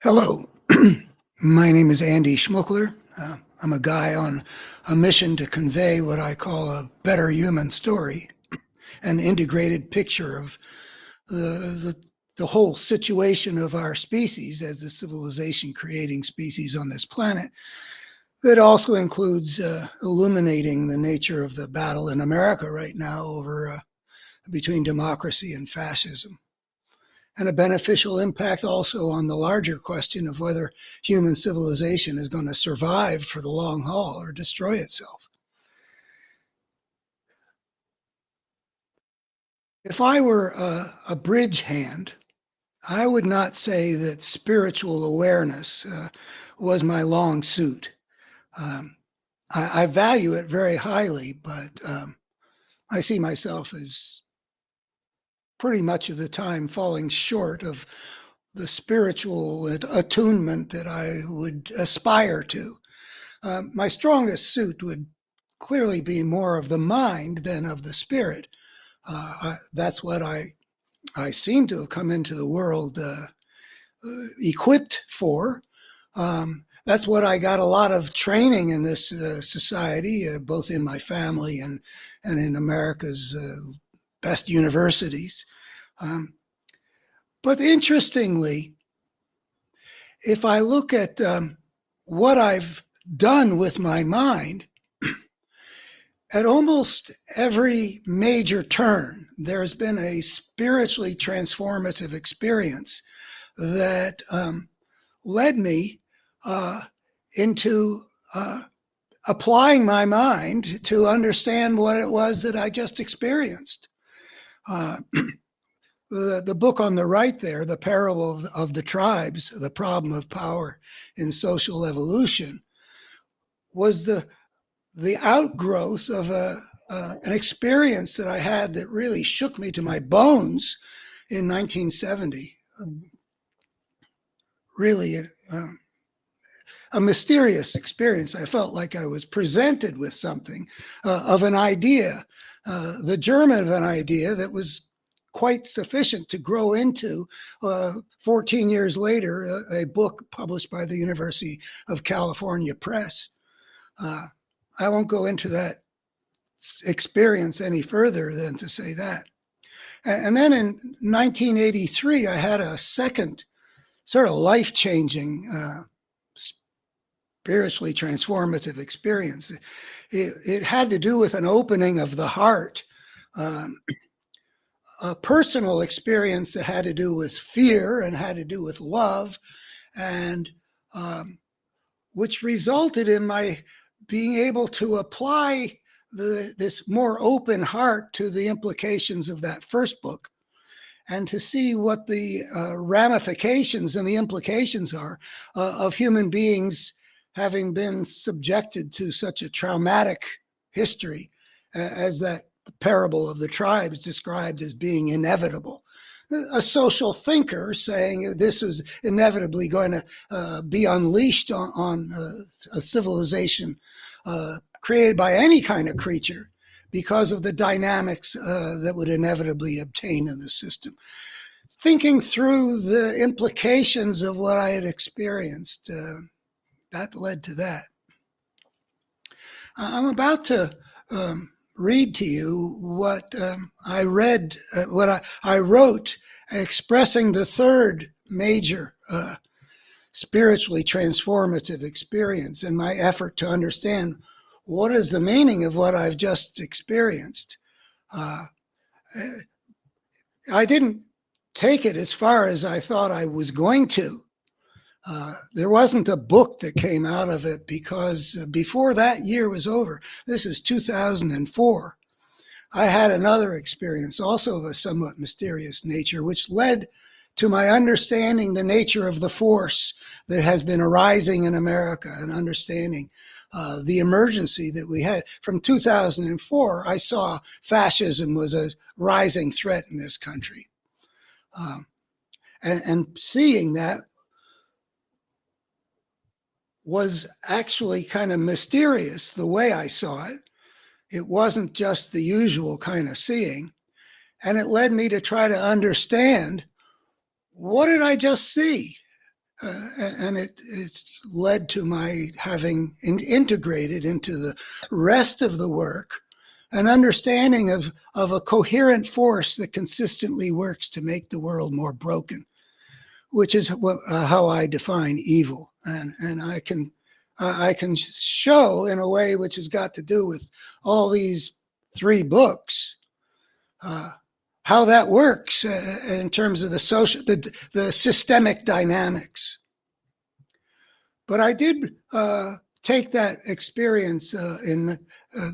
Hello, my name is Andy Schmuckler. I'm a guy on a mission to convey what I call a better human story, an integrated picture of the whole situation of our species as a civilization creating species on this planet. That also includes illuminating the nature of the battle in America right now over between democracy and fascism, and a beneficial impact also on the larger question of whether human civilization is going to survive for the long haul or destroy itself. If I were a bridge hand, I would not say that spiritual awareness was my long suit. I value it very highly, but I see myself as pretty much of the time falling short of the spiritual attunement that I would aspire to. My strongest suit would clearly be more of the mind than of the spirit. That's what I seem to have come into the world equipped for. That's what I got a lot of training in this society, both in my family and in America's best universities. But interestingly, if I look at what I've done with my mind, at almost every major turn, there's been a spiritually transformative experience that led me into applying my mind to understand what it was that I just experienced. The book on the right there, The Parable of the Tribes, The Problem of Power in Social Evolution, was the outgrowth of an experience that I had that really shook me to my bones in 1970. Really a mysterious experience. I felt like I was presented with something of an idea, the germ of an idea that was quite sufficient to grow into, 14 years later, a book published by the University of California Press. I won't go into that experience any further than to say that. And then in 1983, I had a second sort of life-changing, spiritually transformative experience. It had to do with an opening of the heart, a personal experience that had to do with fear and had to do with love, and which resulted in my being able to apply this more open heart to the implications of that first book, and to see what the ramifications and the implications are of human beings having been subjected to such a traumatic history as that parable of the tribes described as being inevitable. A social thinker saying this was inevitably going to be unleashed on a civilization created by any kind of creature because of the dynamics that would inevitably obtain in the system. Thinking through the implications of what I had experienced, that led to that. I'm about to read to you what I read, what I wrote, expressing the third major spiritually transformative experience in my effort to understand what is the meaning of what I've just experienced. I didn't take it as far as I thought I was going to. There wasn't a book that came out of it because before that year was over, this is 2004, I had another experience also of a somewhat mysterious nature, which led to my understanding the nature of the force that has been arising in America and understanding the emergency that we had. From 2004, I saw fascism was a rising threat in this country. And seeing that was actually kind of mysterious the way I saw it. It wasn't just the usual kind of seeing. And it led me to try to understand, what did I just see? and it's led to my having integrated into the rest of the work an understanding of a coherent force that consistently works to make the world more broken, which is how I define evil. And I can show in a way which has got to do with all these 3 books, how that works in terms of the systemic dynamics. But I did take that experience in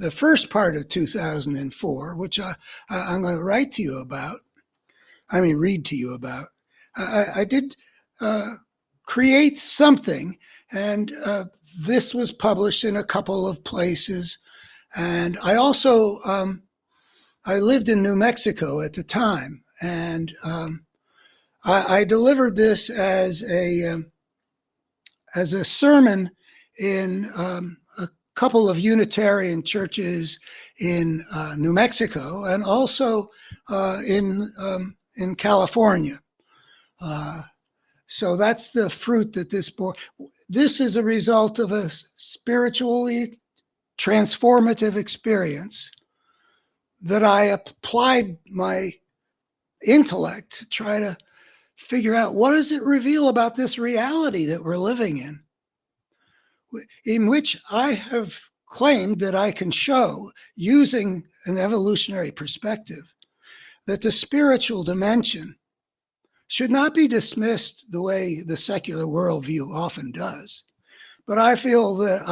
the first part of 2004, which I'm going to read to you about. I did create something, and this was published in a couple of places. And I also I lived in New Mexico at the time, and I delivered this as a sermon in a couple of Unitarian churches in New Mexico, and also in California. So that's the fruit that this bore. This is a result of a spiritually transformative experience that I applied my intellect to try to figure out, what does it reveal about this reality that we're living in which I have claimed that I can show, using an evolutionary perspective, that the spiritual dimension should not be dismissed the way the secular worldview often does. But I feel that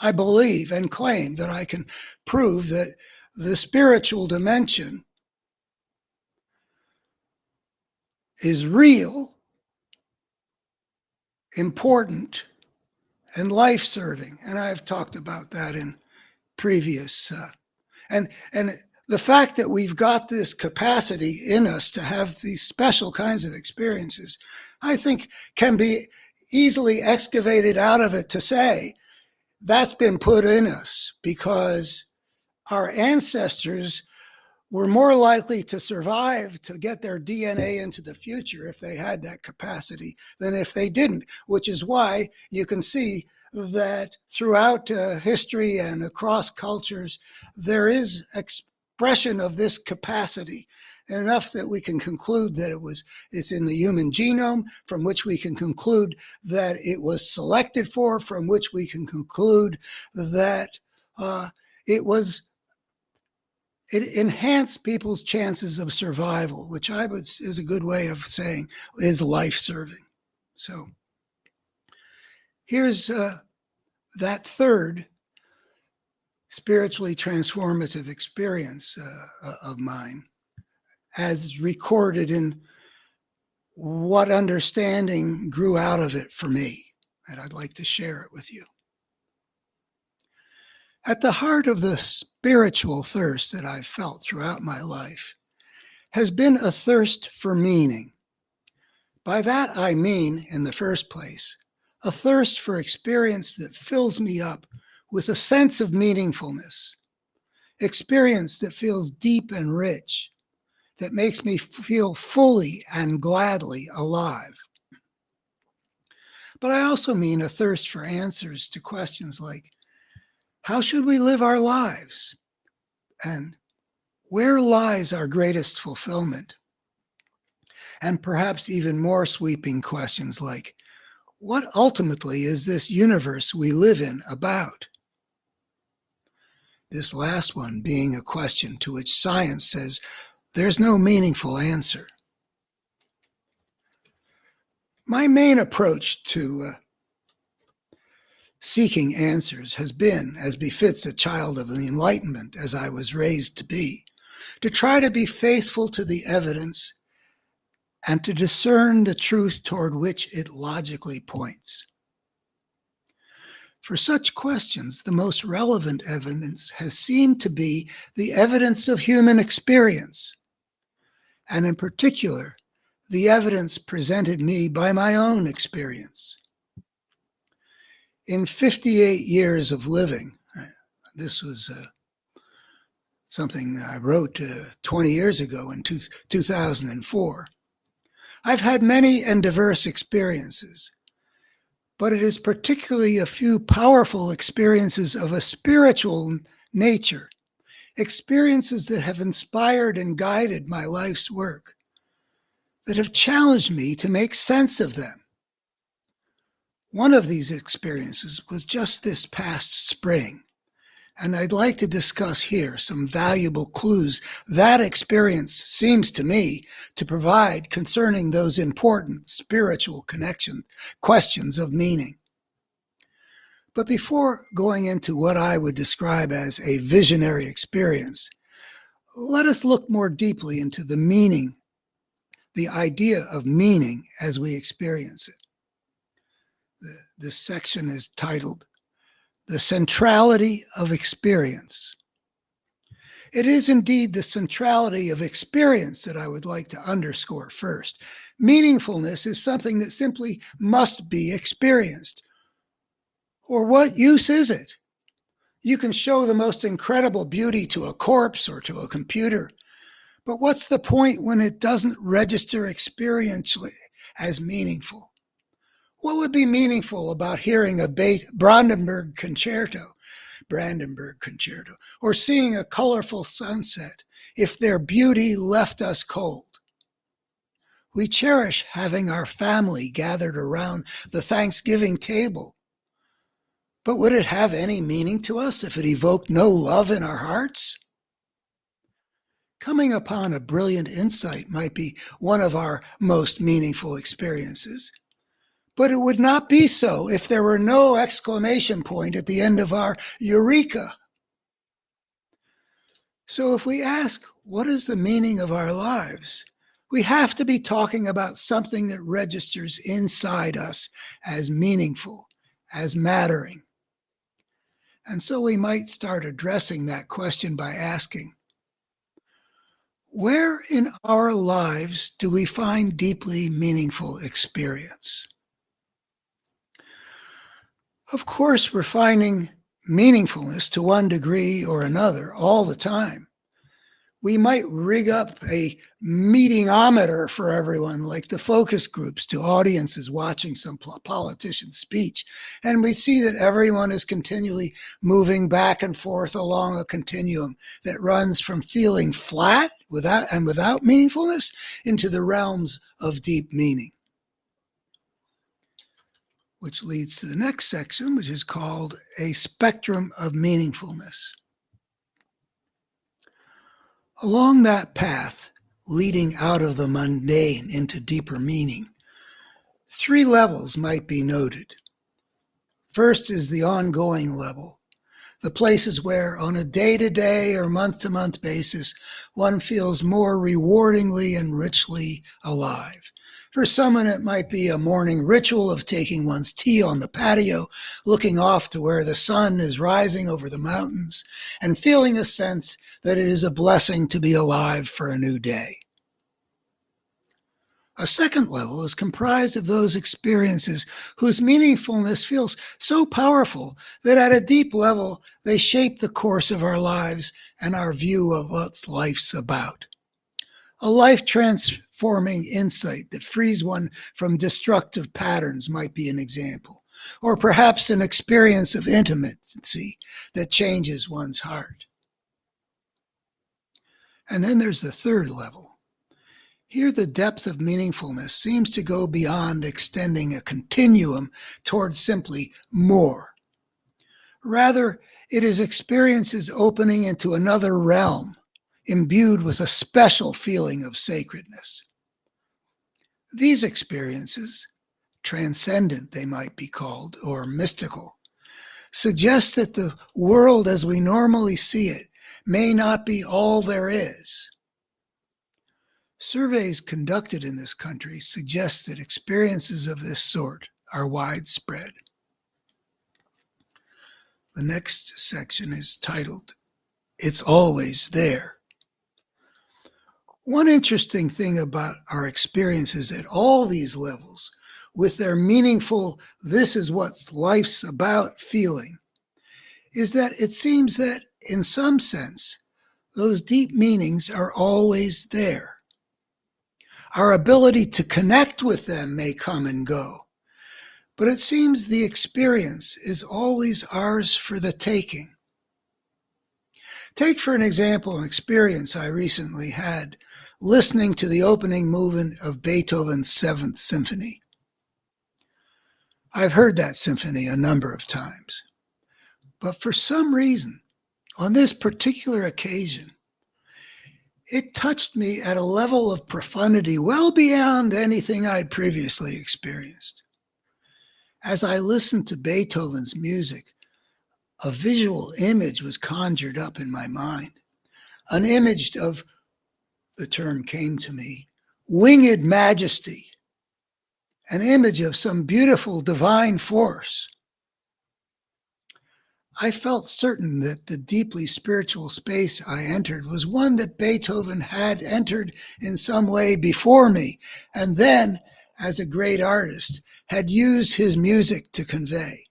I believe and claim that I can prove that the spiritual dimension is real, important, and life-serving. And I've talked about that in previous. And the fact that we've got this capacity in us to have these special kinds of experiences, I think can be easily excavated out of it to say that's been put in us because our ancestors were more likely to survive to get their DNA into the future if they had that capacity than if they didn't, which is why you can see that throughout history and across cultures, there is expression of this capacity, enough that we can conclude that it's in the human genome, from which we can conclude that it was selected for, from which we can conclude that it enhanced people's chances of survival, which is a good way of saying is life-serving. So here's that third spiritually transformative experience of mine, as recorded in what understanding grew out of it for me, and I'd like to share it with you. At the heart of the spiritual thirst that I've felt throughout my life has been a thirst for meaning. By that I mean, in the first place, a thirst for experience that fills me up with a sense of meaningfulness, experience that feels deep and rich, that makes me feel fully and gladly alive. But I also mean a thirst for answers to questions like, how should we live our lives? And where lies our greatest fulfillment? And perhaps even more sweeping questions like, what ultimately is this universe we live in about? This last one being a question to which science says there's no meaningful answer. My main approach to seeking answers has been, as befits a child of the Enlightenment as I was raised to be, to try to be faithful to the evidence and to discern the truth toward which it logically points. For such questions, the most relevant evidence has seemed to be the evidence of human experience, and in particular, the evidence presented me by my own experience. In 58 years of living, this was something I wrote 20 years ago in 2004, I've had many and diverse experiences, but it is particularly a few powerful experiences of a spiritual nature, experiences that have inspired and guided my life's work, that have challenged me to make sense of them. One of these experiences was just this past spring, and I'd like to discuss here some valuable clues that experience seems to me to provide concerning those important spiritual questions of meaning. But before going into what I would describe as a visionary experience, let us look more deeply into the meaning, the idea of meaning as we experience it. This section is titled, The Centrality of Experience. It is indeed the centrality of experience that I would like to underscore first. Meaningfulness is something that simply must be experienced. Or what use is it? You can show the most incredible beauty to a corpse or to a computer, but what's the point when it doesn't register experientially as meaningful? What would be meaningful about hearing a Brandenburg concerto, or seeing a colorful sunset if their beauty left us cold? We cherish having our family gathered around the Thanksgiving table, but would it have any meaning to us if it evoked no love in our hearts? Coming upon a brilliant insight might be one of our most meaningful experiences, but it would not be so if there were no exclamation point at the end of our eureka. So if we ask, what is the meaning of our lives? We have to be talking about something that registers inside us as meaningful, as mattering. And so we might start addressing that question by asking, where in our lives do we find deeply meaningful experience? Of course, we're finding meaningfulness to one degree or another all the time. We might rig up a meetingometer for everyone, like the focus groups to audiences watching some politician's speech, and we see that everyone is continually moving back and forth along a continuum that runs from feeling flat without meaningfulness into the realms of deep meaning. Which leads to the next section, which is called A Spectrum of Meaningfulness. Along that path, leading out of the mundane into deeper meaning, 3 levels might be noted. First is the ongoing level, the places where, on a day-to-day or month-to-month basis, one feels more rewardingly and richly alive. For someone, it might be a morning ritual of taking one's tea on the patio, looking off to where the sun is rising over the mountains, and feeling a sense that it is a blessing to be alive for a new day. A second level is comprised of those experiences whose meaningfulness feels so powerful that at a deep level they shape the course of our lives and our view of what life's about. A life-transforming insight that frees one from destructive patterns might be an example, or perhaps an experience of intimacy that changes one's heart. And then there's the third level. Here, the depth of meaningfulness seems to go beyond extending a continuum towards simply more. Rather, it is experiences opening into another realm, imbued with a special feeling of sacredness. These experiences, transcendent they might be called, or mystical, suggest that the world as we normally see it may not be all there is. Surveys conducted in this country suggest that experiences of this sort are widespread. The next section is titled, It's Always There. One interesting thing about our experiences at all these levels, with their meaningful, this is what life's about feeling, is that it seems that, in some sense, those deep meanings are always there. Our ability to connect with them may come and go, but it seems the experience is always ours for the taking. Take, for an example, an experience I recently had listening to the opening movement of Beethoven's Seventh Symphony. I've heard that symphony a number of times, but for some reason, on this particular occasion, it touched me at a level of profundity well beyond anything I'd previously experienced. As I listened to Beethoven's music, a visual image was conjured up in my mind, an image of, the term came to me, winged majesty, an image of some beautiful divine force. I felt certain that the deeply spiritual space I entered was one that Beethoven had entered in some way before me, and then, as a great artist, had used his music to convey.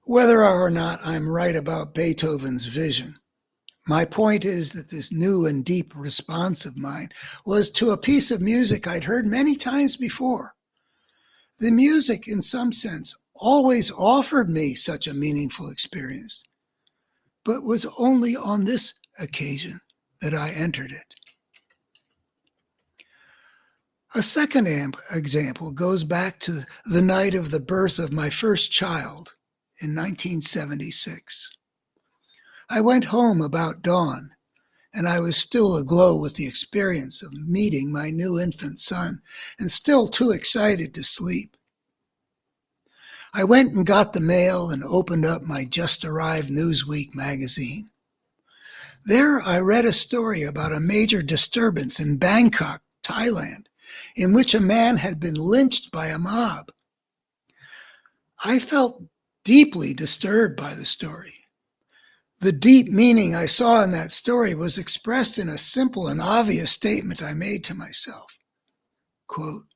Whether or not I'm right about Beethoven's vision, my point is that this new and deep response of mine was to a piece of music I'd heard many times before. The music, in some sense, always offered me such a meaningful experience, but was only on this occasion that I entered it. A second example goes back to the night of the birth of my first child in 1976. I went home about dawn, and I was still aglow with the experience of meeting my new infant son, and still too excited to sleep. I went and got the mail and opened up my just-arrived Newsweek magazine. There I read a story about a major disturbance in Bangkok, Thailand, in which a man had been lynched by a mob. I felt deeply disturbed by the story. The deep meaning I saw in that story was expressed in a simple and obvious statement I made to myself. Quote,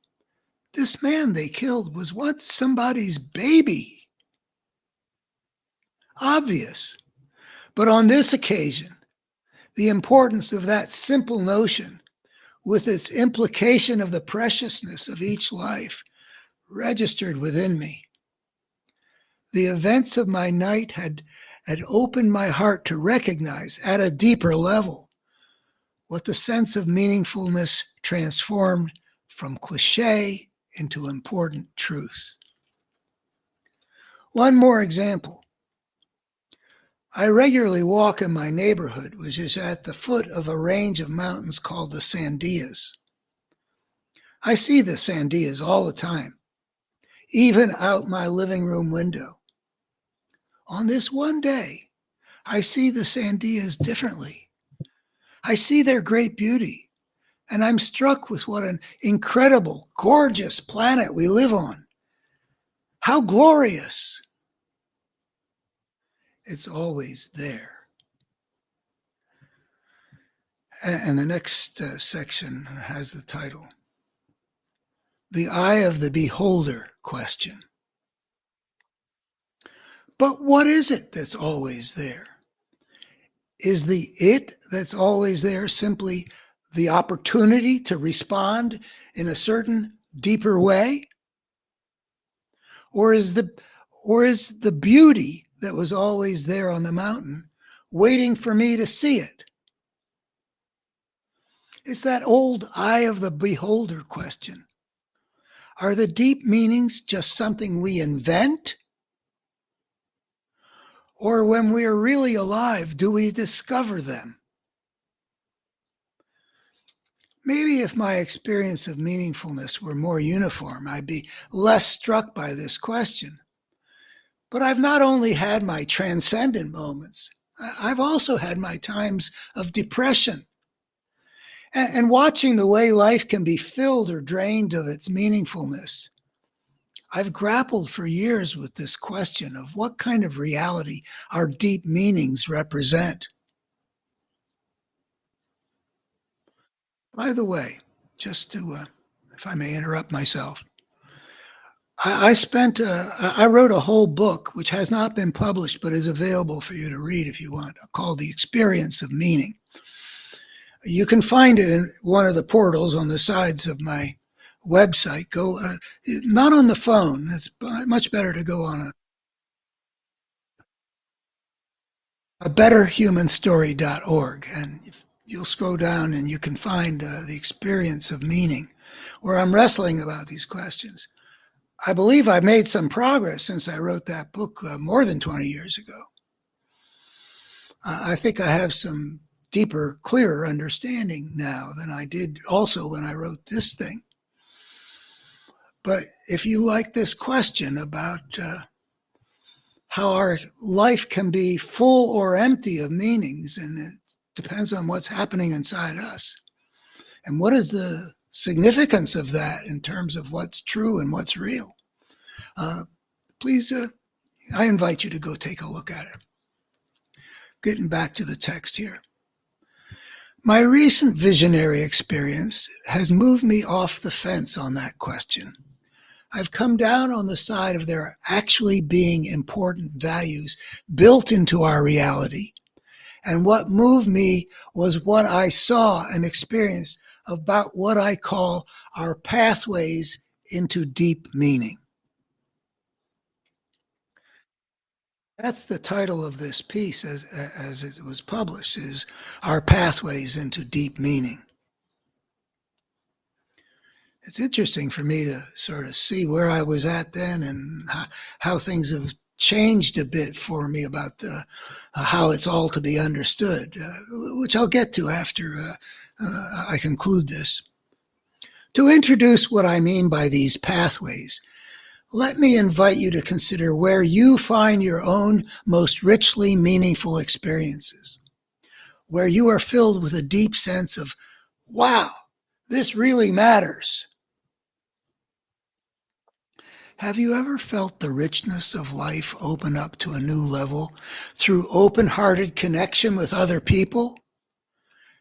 "This man they killed was once somebody's baby." Obvious. But on this occasion, the importance of that simple notion, with its implication of the preciousness of each life, registered within me. The events of my night had opened my heart to recognize at a deeper level what the sense of meaningfulness transformed from cliche into important truth. One more example. I regularly walk in my neighborhood, which is at the foot of a range of mountains called the Sandias. I see the Sandias all the time, even out my living room window. On this one day, I see the Sandias differently. I see their great beauty, and I'm struck with what an incredible, gorgeous planet we live on. How glorious! It's always there. And the next section has the title, "The Eye of the Beholder Question." But what is it that's always there? Is the it that's always there simply the opportunity to respond in a certain deeper way? Or is the beauty that was always there on the mountain waiting for me to see it? It's that old eye of the beholder question. Are the deep meanings just something we invent? Or when we are really alive, do we discover them? Maybe if my experience of meaningfulness were more uniform, I'd be less struck by this question. But I've not only had my transcendent moments, I've also had my times of depression. And watching the way life can be filled or drained of its meaningfulness, I've grappled for years with this question of what kind of reality our deep meanings represent. By the way, just to, if I may interrupt myself, I wrote a whole book, which has not been published, but is available for you to read if you want, called The Experience of Meaning. You can find it in one of the portals on the sides of my website. Go, not on the phone. It's much better to go on a betterhumanstory.org, and you'll scroll down and you can find the experience of meaning, where I'm wrestling about these questions. I believe I've made some progress since I wrote that book more than 20 years ago. I think I have some deeper, clearer understanding now than I did also when I wrote this thing. But if you like this question about how our life can be full or empty of meanings, and it depends on what's happening inside us, and what is the significance of that in terms of what's true and what's real, please, I invite you to go take a look at it. Getting back to the text here. My recent visionary experience has moved me off the fence on that question. I've come down on the side of there actually being important values built into our reality. And what moved me was what I saw and experienced about what I call our pathways into deep meaning. That's the title of this piece as it was published, is Our Pathways into Deep Meaning. It's interesting for me to sort of see where I was at then and how things have changed a bit for me about how it's all to be understood, which I'll get to after I conclude this. To introduce what I mean by these pathways, let me invite you to consider where you find your own most richly meaningful experiences, where you are filled with a deep sense of, wow, this really matters. Have you ever felt the richness of life open up to a new level through open-hearted connection with other people?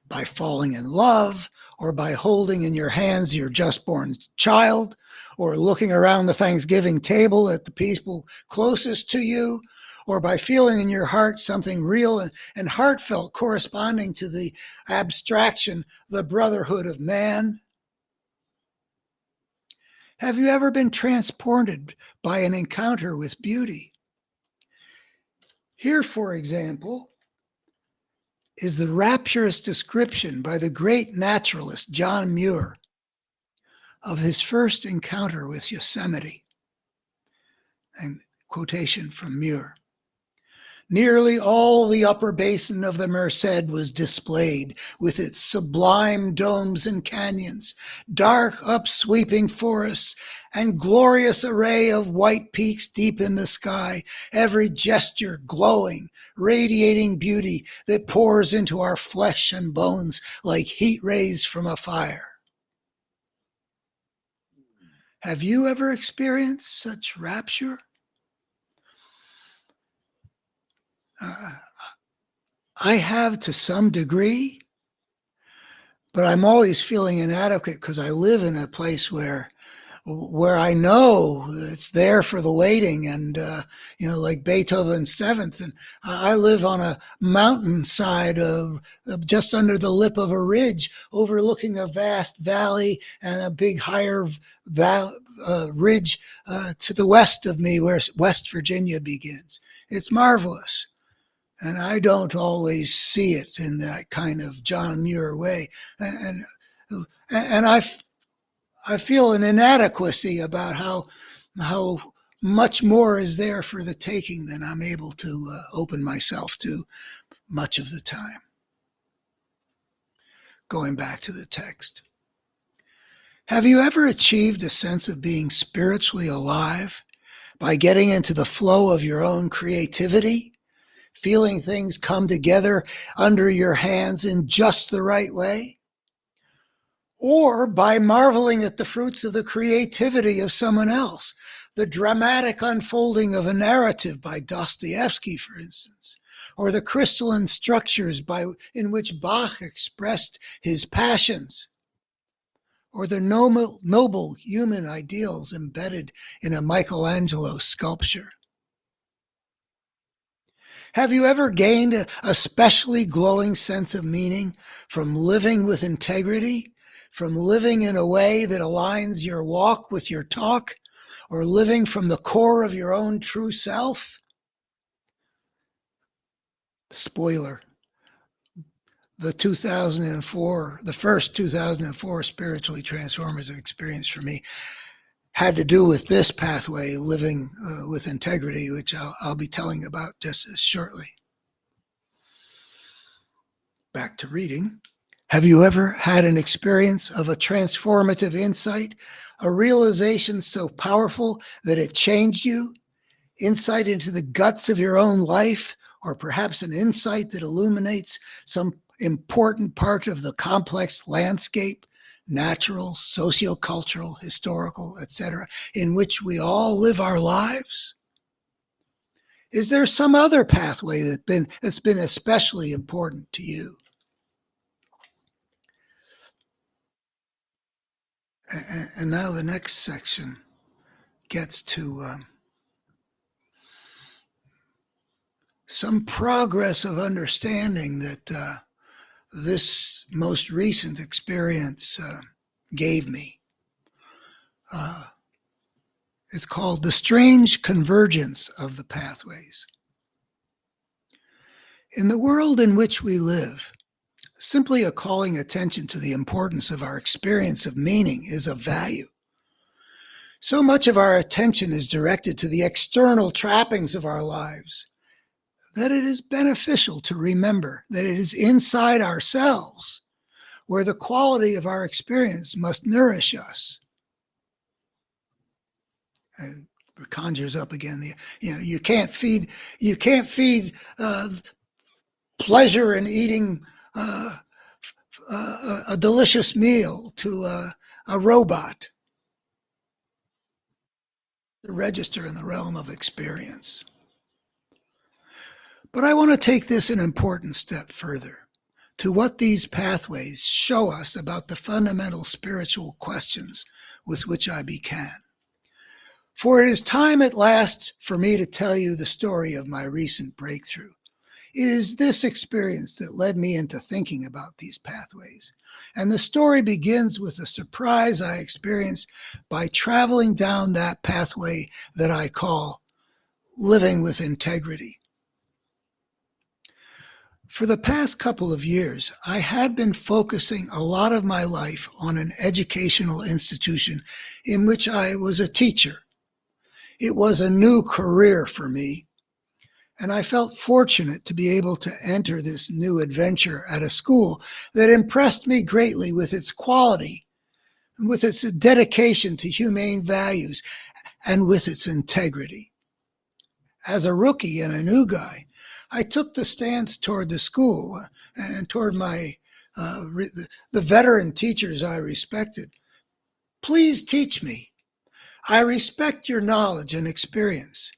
By falling in love, or by holding in your hands your just-born child, or looking around the Thanksgiving table at the people closest to you, or by feeling in your heart something real and heartfelt corresponding to the abstraction, the brotherhood of man? Have you ever been transported by an encounter with beauty? Here, for example, is the rapturous description by the great naturalist John Muir of his first encounter with Yosemite. And quotation from Muir. Nearly all the upper basin of the Merced was displayed with its sublime domes and canyons, dark upsweeping forests, and glorious array of white peaks deep in the sky, every gesture glowing, radiating beauty that pours into our flesh and bones like heat rays from a fire. Have you ever experienced such rapture? I have to some degree, but I'm always feeling inadequate because I live in a place where I know it's there for the waiting, and like Beethoven's Seventh, and I live on a mountainside of just under the lip of a ridge, overlooking a vast valley and a big higher ridge to the west of me, where West Virginia begins. It's marvelous. And I don't always see it in that kind of John Muir way. And I feel an inadequacy about how much more is there for the taking than I'm able to open myself to much of the time. Going back to the text. Have you ever achieved a sense of being spiritually alive by getting into the flow of your own creativity? Feeling things come together under your hands in just the right way? Or by marveling at the fruits of the creativity of someone else, the dramatic unfolding of a narrative by Dostoevsky, for instance, or the crystalline structures in which Bach expressed his passions, or the noble human ideals embedded in a Michelangelo sculpture. Have you ever gained a especially glowing sense of meaning from living with integrity, from living in a way that aligns your walk with your talk, or living from the core of your own true self? Spoiler, the first 2004 spiritually transformative experience for me had to do with this pathway, living with integrity, which I'll be telling about just shortly. Back to reading. Have you ever had an experience of a transformative insight, a realization so powerful that it changed you? Insight into the guts of your own life, or perhaps an insight that illuminates some important part of the complex landscape, natural, sociocultural, historical, etc., in which we all live our lives? Is there some other pathway that's been especially important to you? And now the next section gets to some progress of understanding that this most recent experience gave me. It's called the strange convergence of the pathways. In the world in which we live, simply a calling attention to the importance of our experience of meaning is of value. So much of our attention is directed to the external trappings of our lives that it is beneficial to remember that it is inside ourselves where the quality of our experience must nourish us. It conjures up again you can't feed pleasure in eating a delicious meal to a robot. Register in the realm of experience. But I want to take this an important step further to what these pathways show us about the fundamental spiritual questions with which I began. For it is time at last for me to tell you the story of my recent breakthrough. It is this experience that led me into thinking about these pathways. And the story begins with a surprise I experienced by traveling down that pathway that I call living with integrity. For the past couple of years, I had been focusing a lot of my life on an educational institution in which I was a teacher. It was a new career for me, and I felt fortunate to be able to enter this new adventure at a school that impressed me greatly with its quality, with its dedication to humane values, and with its integrity. As a rookie and a new guy, I took the stance toward the school and toward the veteran teachers I respected. Please teach me. I respect your knowledge and experience.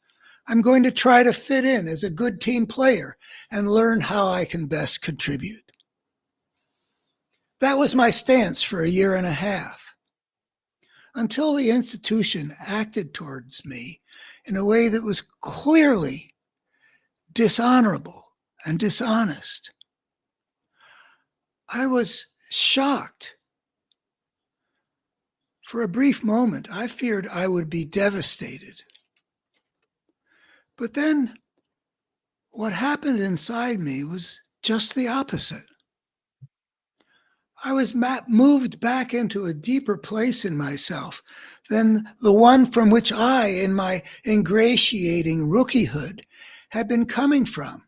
I'm going to try to fit in as a good team player and learn how I can best contribute. That was my stance for a year and a half, until the institution acted towards me in a way that was clearly dishonorable and dishonest. I was shocked. For a brief moment, I feared I would be devastated. But then what happened inside me was just the opposite. I was moved back into a deeper place in myself than the one from which I, in my ingratiating rookiehood, had been coming from.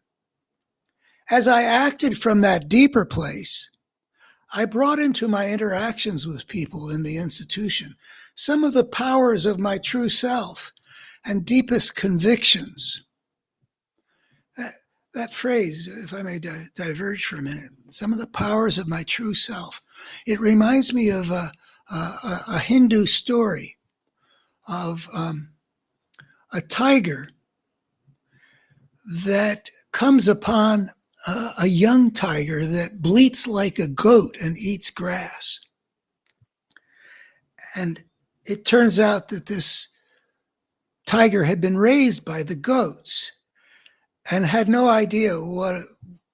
As I acted from that deeper place, I brought into my interactions with people in the institution some of the powers of my true self and deepest convictions. That phrase, if I may diverge for a minute, some of the powers of my true self, it reminds me of a Hindu story of a tiger that comes upon a young tiger that bleats like a goat and eats grass. And it turns out that this tiger had been raised by the goats. and had no idea what it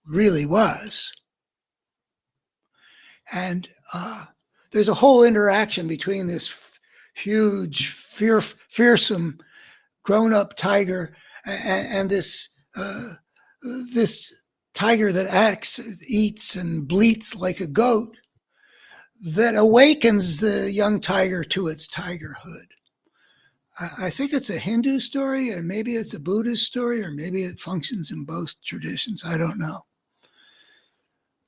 really was. And there's a whole interaction between this huge, fearsome, grown-up tiger and this tiger that acts, eats, and bleats like a goat that awakens the young tiger to its tigerhood. I think it's a Hindu story, and maybe it's a Buddhist story, or maybe it functions in both traditions. I don't know.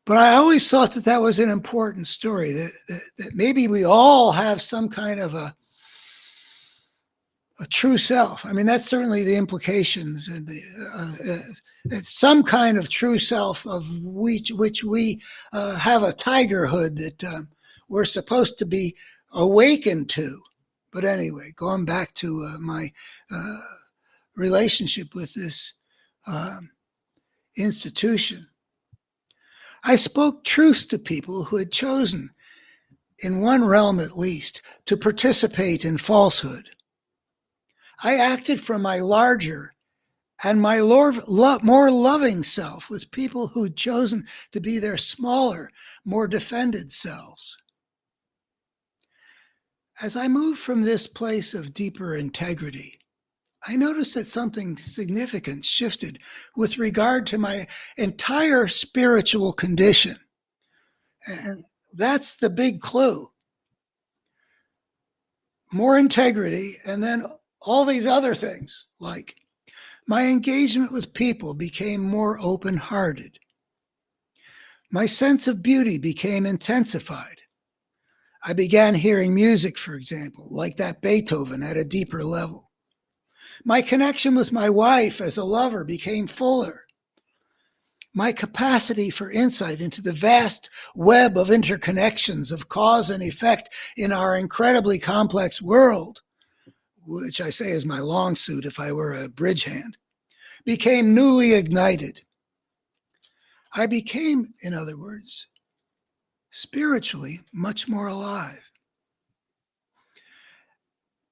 But I always thought that that was an important story, that maybe we all have some kind of a true self. I mean, that's certainly the implications, and it's some kind of true self of which we have a tigerhood that we're supposed to be awakened to. But anyway, going back to my relationship with this institution, I spoke truth to people who had chosen, in one realm at least, to participate in falsehood. I acted from my larger and my more loving self with people who'd chosen to be their smaller, more defended selves. As I moved from this place of deeper integrity, I noticed that something significant shifted with regard to my entire spiritual condition. And that's the big clue. More integrity, and then all these other things, like my engagement with people became more open-hearted. My sense of beauty became intensified. I began hearing music, for example, like that Beethoven, at a deeper level. My connection with my wife as a lover became fuller. My capacity for insight into the vast web of interconnections of cause and effect in our incredibly complex world, which I say is my long suit if I were a bridge hand, became newly ignited. I became, in other words, spiritually much more alive.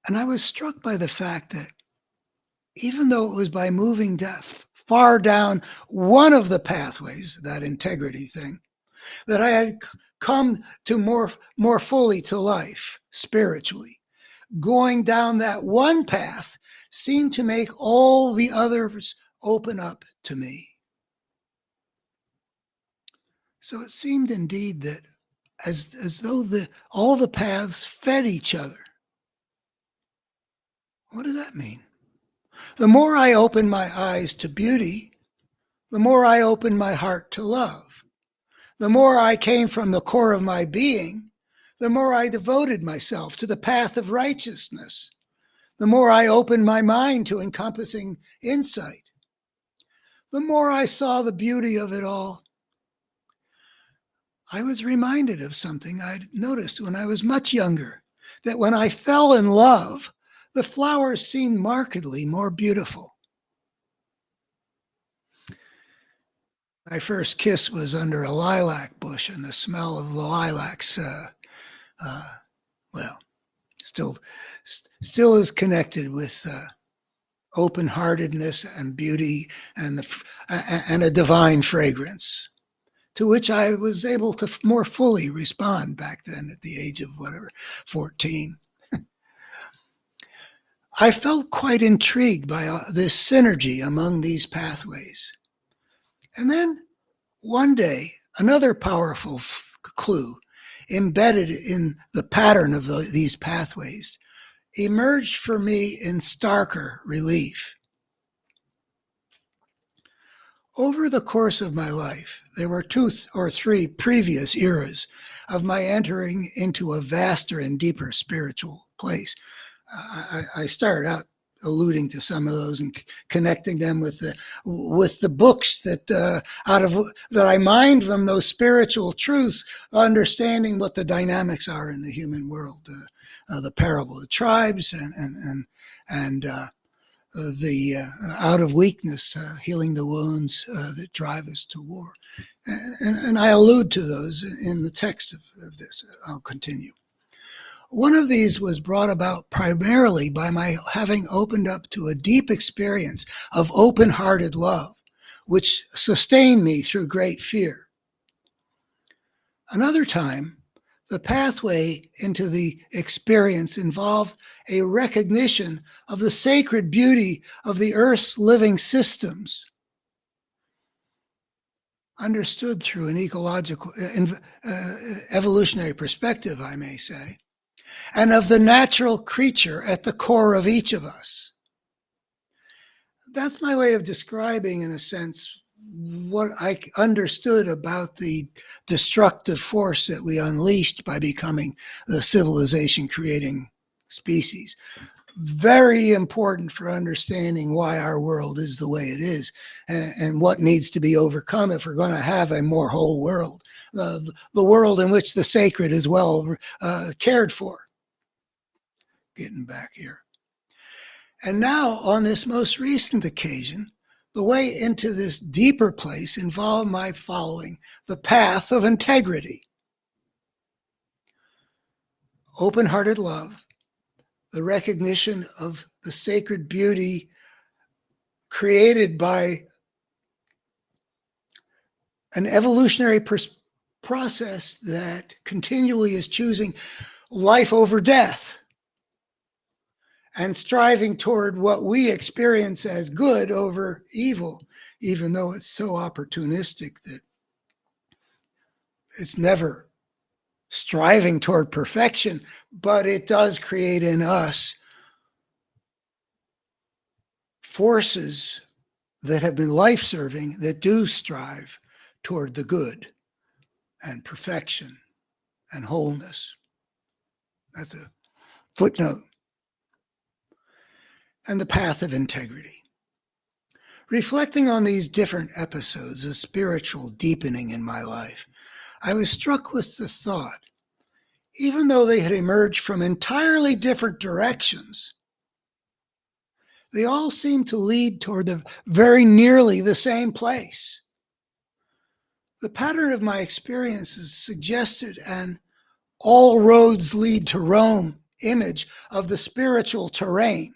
And I was struck by the fact that even though it was by moving far down one of the pathways, that integrity thing, that I had come to more fully to life spiritually, going down that one path seemed to make all the others open up to me. So it seemed indeed that as though all the paths fed each other. What does that mean? The more I opened my eyes to beauty, the more I opened my heart to love. The more I came from the core of my being, the more I devoted myself to the path of righteousness. The more I opened my mind to encompassing insight, the more I saw the beauty of it all. I was reminded of something I'd noticed when I was much younger, that when I fell in love, the flowers seemed markedly more beautiful. My first kiss was under a lilac bush, and the smell of the lilacs, still is connected with open-heartedness and beauty and a divine fragrance, to which I was able to more fully respond back then at the age of 14. I felt quite intrigued by this synergy among these pathways. And then one day, another powerful clue embedded in the pattern of these pathways emerged for me in starker relief. Over the course of my life, there were 2 or 3 previous eras of my entering into a vaster and deeper spiritual place. I started out alluding to some of those and connecting them with the books that I mined from those spiritual truths, understanding what the dynamics are in the human world, the parable of the tribes and the out of weakness, healing the wounds that drive us to war, and I allude to those in the text of this. I'll continue. One of these was brought about primarily by my having opened up to a deep experience of open-hearted love which sustained me through great fear. Another time, the pathway into the experience involved a recognition of the sacred beauty of the Earth's living systems, understood through an ecological, evolutionary perspective, I may say, and of the natural creature at the core of each of us. That's my way of describing, in a sense, what I understood about the destructive force that we unleashed by becoming the civilization creating species. Very important for understanding why our world is the way it is and what needs to be overcome if we're going to have a more whole world, the world in which the sacred is well cared for. Getting back here. And now, on this most recent occasion, the way into this deeper place involved my following the path of integrity. Open-hearted love, the recognition of the sacred beauty created by an evolutionary process that continually is choosing life over death and striving toward what we experience as good over evil, even though it's so opportunistic that it's never striving toward perfection, but it does create in us forces that have been life-serving that do strive toward the good and perfection and wholeness. That's a footnote. And the path of integrity. Reflecting on these different episodes of spiritual deepening in my life, I was struck with the thought, even though they had emerged from entirely different directions, they all seemed to lead toward very nearly the same place. The pattern of my experiences suggested an all roads lead to Rome image of the spiritual terrain.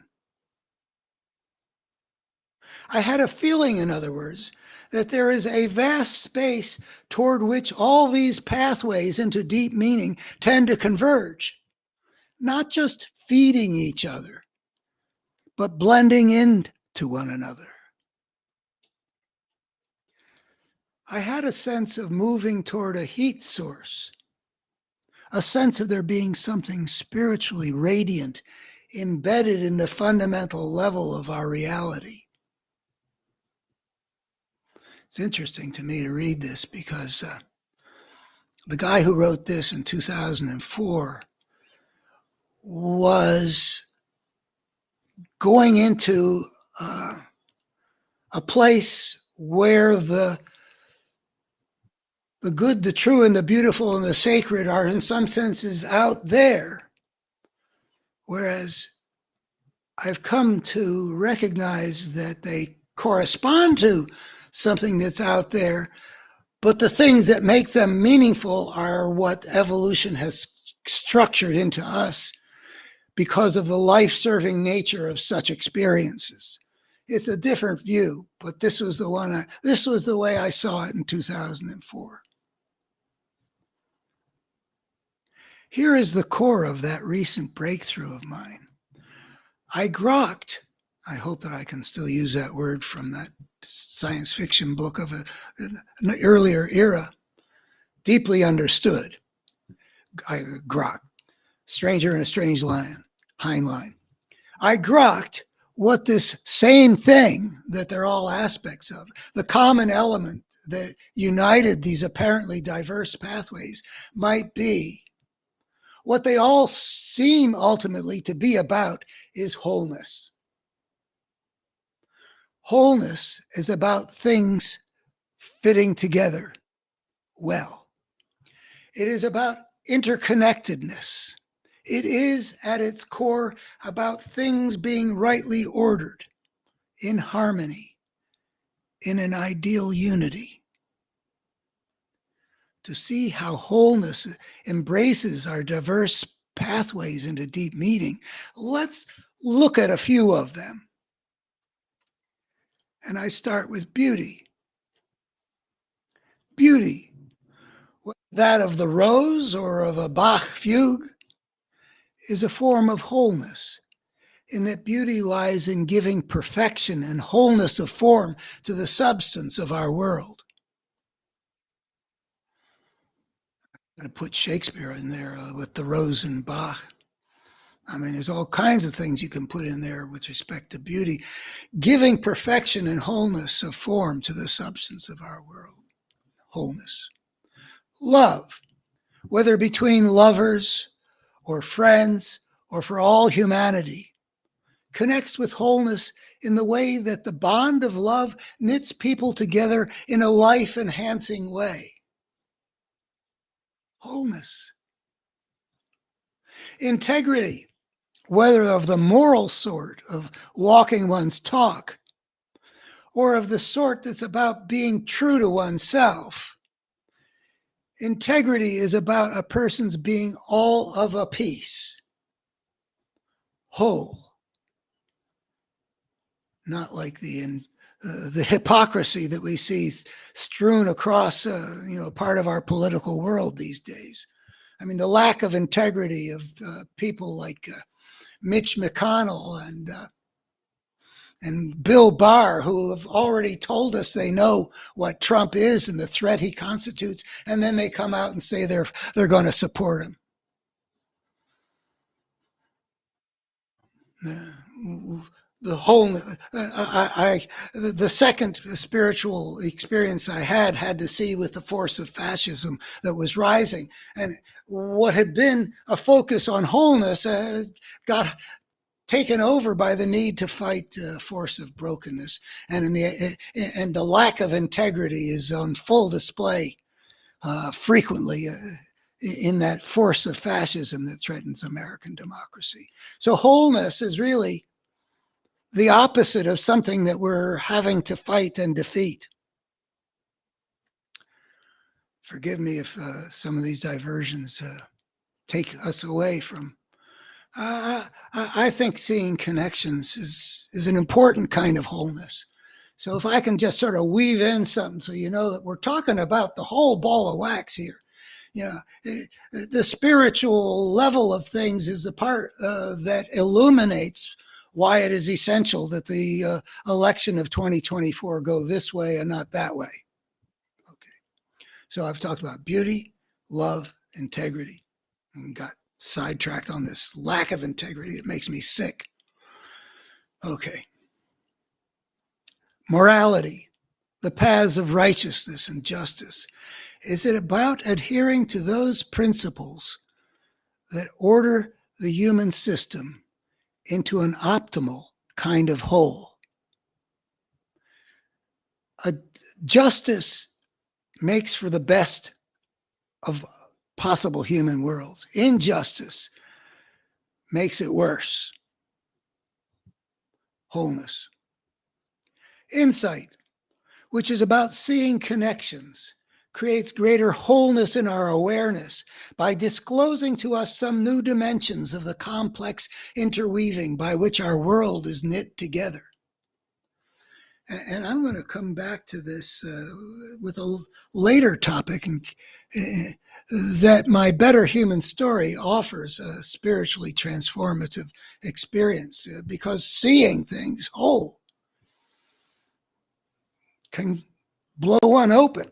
I had a feeling, in other words, that there is a vast space toward which all these pathways into deep meaning tend to converge, not just feeding each other, but blending into one another. I had a sense of moving toward a heat source, a sense of there being something spiritually radiant embedded in the fundamental level of our reality. It's interesting to me to read this because the guy who wrote this in 2004 was going into a place where the good, the true, and the beautiful, and the sacred are in some senses out there, whereas I've come to recognize that they correspond to something that's out there, but the things that make them meaningful are what evolution has structured into us because of the life-serving nature of such experiences. It's a different view, but this was the way I saw it in 2004. Here is the core of that recent breakthrough of mine. I grokked, I hope that I can still use that word from that science fiction book of an earlier era, deeply understood. Grok, stranger in a strange land, Heinlein. I grokked what this same thing that they're all aspects of, the common element that united these apparently diverse pathways might be. What they all seem ultimately to be about is wholeness. Wholeness is about things fitting together well. It is about interconnectedness. It is at its core about things being rightly ordered, in harmony, in an ideal unity. To see how wholeness embraces our diverse pathways into deep meaning, let's look at a few of them. And I start with beauty. Beauty, that of the rose or of a Bach fugue, is a form of wholeness, in that beauty lies in giving perfection and wholeness of form to the substance of our world. I'm going to put Shakespeare in there with the rose and Bach. I mean, there's all kinds of things you can put in there with respect to beauty, giving perfection and wholeness of form to the substance of our world. Wholeness. Love, whether between lovers or friends or for all humanity, connects with wholeness in the way that the bond of love knits people together in a life-enhancing way. Wholeness. Integrity, whether of the moral sort of walking one's talk or of the sort that's about being true to oneself. Integrity is about a person's being all of a piece, whole, not like the hypocrisy that we see strewn across part of our political world these days. I mean, the lack of integrity of people like Mitch McConnell and Bill Barr, who have already told us they know what Trump is and the threat he constitutes, and then they come out and say they're going to support him. The whole, the second spiritual experience I had to see with the force of fascism that was rising, and what had been a focus on wholeness got taken over by the need to fight the force of brokenness, and the lack of integrity is on full display frequently in that force of fascism that threatens American democracy. So wholeness is really the opposite of something that we're having to fight and defeat. Forgive me if some of these diversions take us away from. I think seeing connections is an important kind of wholeness. So if I can just sort of weave in something so you know that we're talking about the whole ball of wax here. The spiritual level of things is the part that illuminates why it is essential that the election of 2024 go this way and not that way. Okay. So I've talked about beauty, love, integrity, and got sidetracked on this lack of integrity that makes me sick. Okay. Morality, the paths of righteousness and justice. Is it about adhering to those principles that order the human system into an optimal kind of whole? Justice makes for the best of possible human worlds. Injustice makes it worse. Wholeness. Insight, which is about seeing connections, creates greater wholeness in our awareness by disclosing to us some new dimensions of the complex interweaving by which our world is knit together. And I'm going to come back to this with a later topic that my Better Human Story offers a spiritually transformative experience because seeing things whole can blow one open.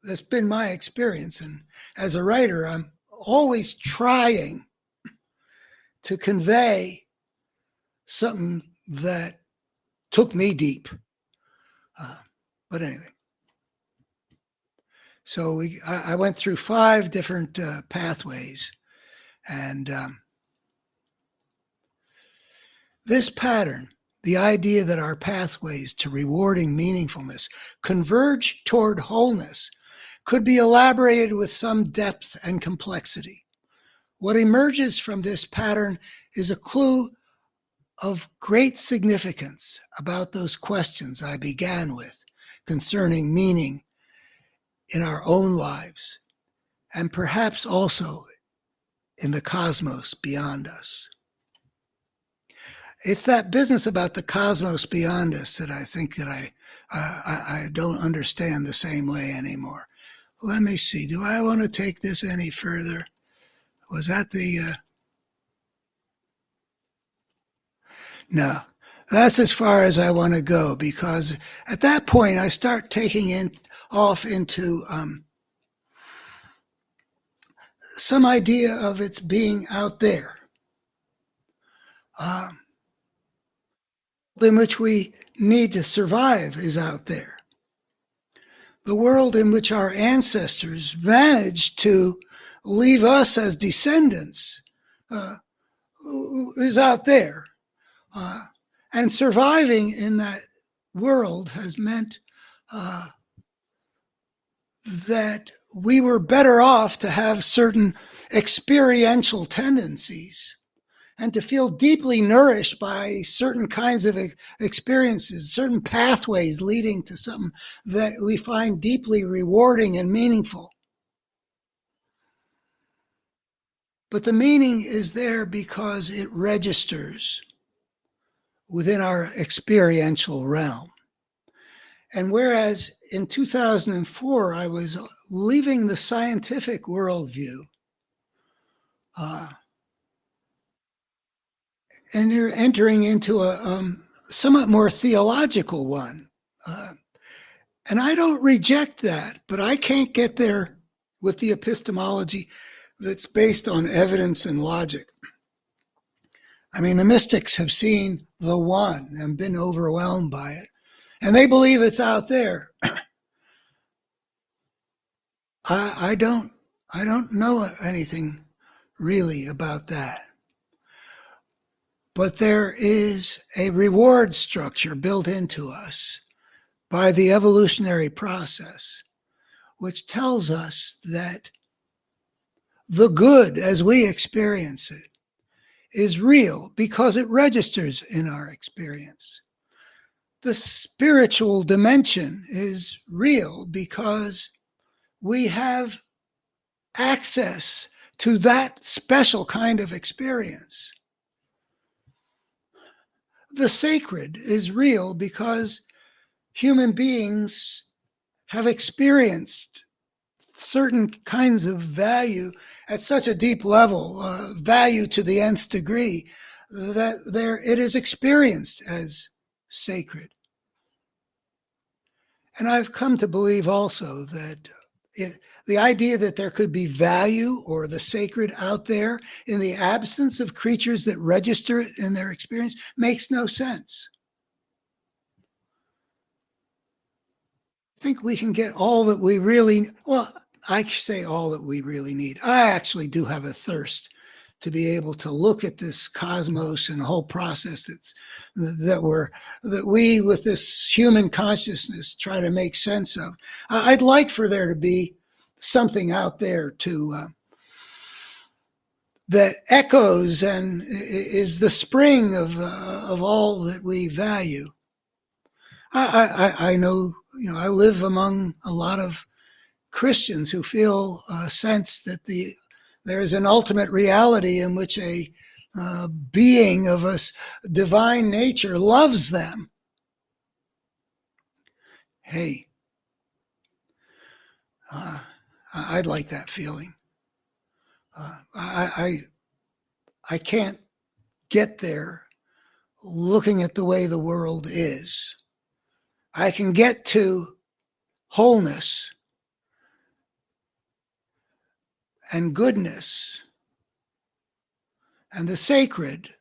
That's been my experience. And as a writer, I'm always trying to convey something that took me deep. But anyway, so I went through 5 different pathways. And this pattern, the idea that our pathways to rewarding meaningfulness converge toward wholeness, could be elaborated with some depth and complexity. What emerges from this pattern is a clue of great significance about those questions I began with concerning meaning in our own lives, and perhaps also in the cosmos beyond us. It's that business about the cosmos beyond us that I think that I I don't understand the same way anymore. Let me see. Do I want to take this any further? Was that the... No. That's as far as I want to go, because at that point I start taking off into some idea of its being out there, uh, in which we need to survive is out there. The world in which our ancestors managed to leave us as descendants is out there. And surviving in that world has meant that we were better off to have certain experiential tendencies and to feel deeply nourished by certain kinds of experiences, certain pathways leading to something that we find deeply rewarding and meaningful. But the meaning is there because it registers within our experiential realm. And whereas in 2004, I was leaving the scientific worldview and you're entering into a somewhat more theological one. And I don't reject that, but I can't get there with the epistemology that's based on evidence and logic. I mean, the mystics have seen the one and been overwhelmed by it, and they believe it's out there. I don't know anything really about that. But there is a reward structure built into us by the evolutionary process, which tells us that the good as we experience it is real because it registers in our experience. The spiritual dimension is real because we have access to that special kind of experience. The sacred is real because human beings have experienced certain kinds of value at such a deep level, value to the nth degree, that it is experienced as sacred. And I've come to believe also that the idea that there could be value or the sacred out there in the absence of creatures that register it in their experience makes no sense. I think we can get all that we really, well, I say all that we really need. I actually do have a thirst to be able to look at this cosmos and the whole process that we with this human consciousness try to make sense of. I'd like for there to be something out there that echoes and is the spring of all that we value. I know, I live among a lot of Christians who feel a sense that there is an ultimate reality in which a being of a divine nature loves them. Hey, I'd like that feeling. I can't get there looking at the way the world is. I can get to wholeness and goodness and the sacred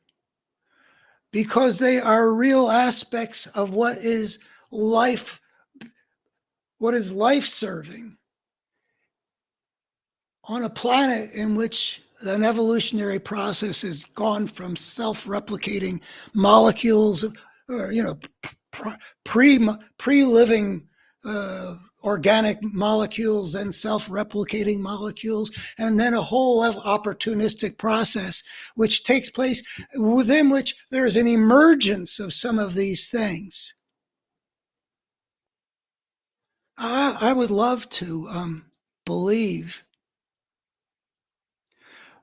because they are real aspects of what is life-serving on a planet in which an evolutionary process has gone from self-replicating molecules, or pre-living organic molecules and self-replicating molecules, and then a whole opportunistic process which takes place within which there is an emergence of some of these things. I would love to believe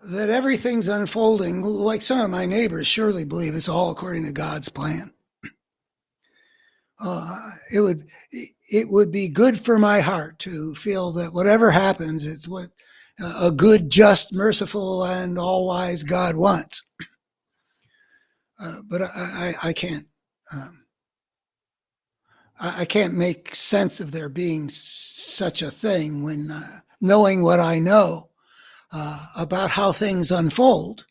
that everything's unfolding like some of my neighbors surely believe it's all according to God's plan. it would be good for my heart to feel that whatever happens, it's what a good, just, merciful, and all-wise God wants. But I can't. Um, I can't make sense of there being such a thing when knowing what I know about how things unfold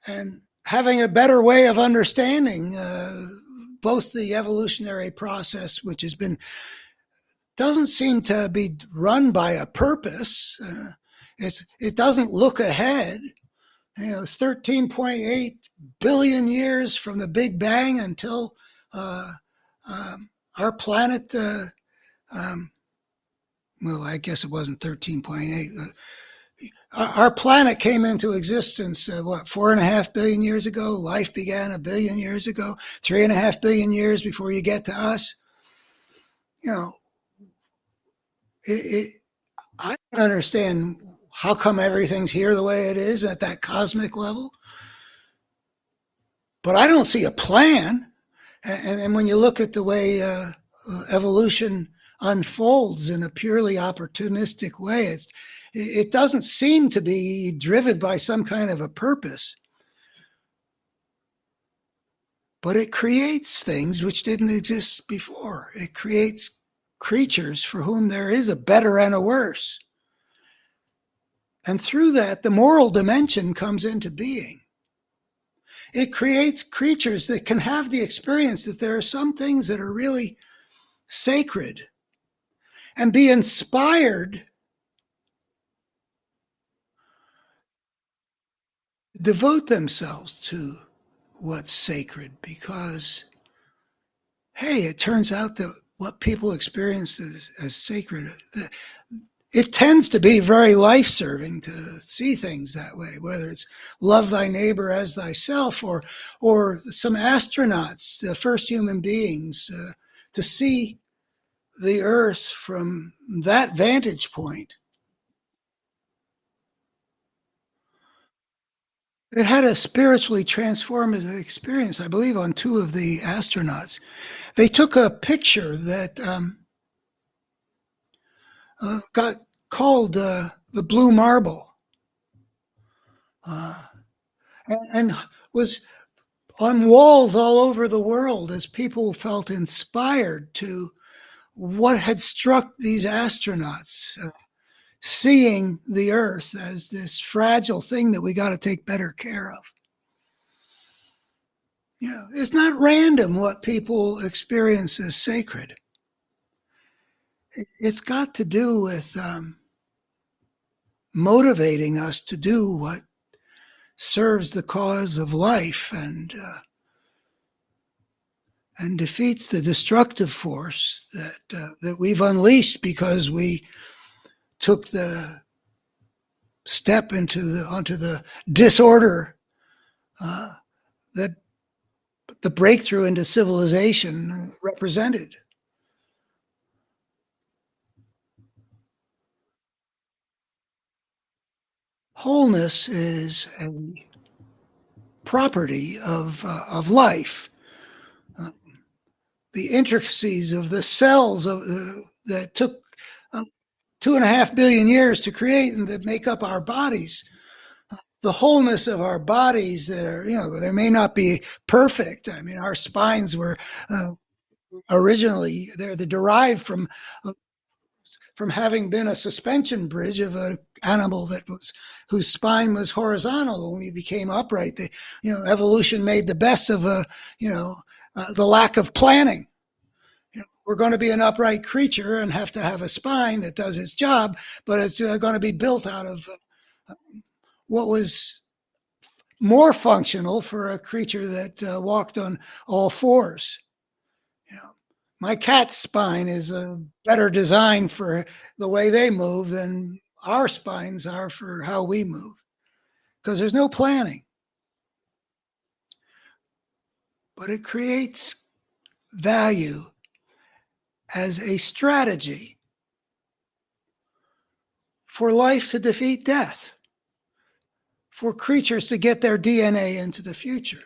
and having a better way of understanding both the evolutionary process, which has been doesn't seem to be run by a purpose. It doesn't look ahead. It's 13.8 billion years from the Big Bang until uh, our planet. Um, well, I guess it wasn't 13.8. Our planet came into existence, what, 4.5 billion years ago? Life began 1 billion years ago, 3.5 billion years before you get to us. You know, it, I don't understand how come everything's here the way it is at that cosmic level, but I don't see a plan. And when you look at the way evolution unfolds in a purely opportunistic way, it doesn't seem to be driven by some kind of a purpose, but it creates things which didn't exist before. It creates creatures for whom there is a better and a worse. And through that, the moral dimension comes into being. It creates creatures that can have the experience that there are some things that are really sacred and be inspired to devote themselves to what's sacred because, hey, it turns out that what people experience as sacred, it tends to be very life-serving to see things that way, whether it's love thy neighbor as thyself or some astronauts, the first human beings, to see the earth from that vantage point. It had a spiritually transformative experience, I believe, on two of the astronauts. They took a picture that got called the Blue Marble uh, and was on walls all over the world as people felt inspired to what had struck these astronauts, seeing the Earth as this fragile thing that we got to take better care of. It's not random what people experience as sacred. It's got to do with motivating us to do what serves the cause of life and defeats the destructive force that we've unleashed because we took the step onto the disorder that the breakthrough into civilization represented. Wholeness is a property of life. Uh, the intricacies of the cells that took 2.5 billion years to create and that make up our bodies. The wholeness of our bodies, they may not be perfect. I mean, our spines were originally they're derived from having been a suspension bridge of an animal whose spine was horizontal. When we became upright, evolution made the best of the lack of planning. We're going to be an upright creature and have to have a spine that does its job, but it's going to be built out of what was more functional for a creature that walked on all fours. You know, my cat's spine is a better design for the way they move than our spines are for how we move because there's no planning. But it creates value as a strategy for life to defeat death, for creatures to get their DNA into the future.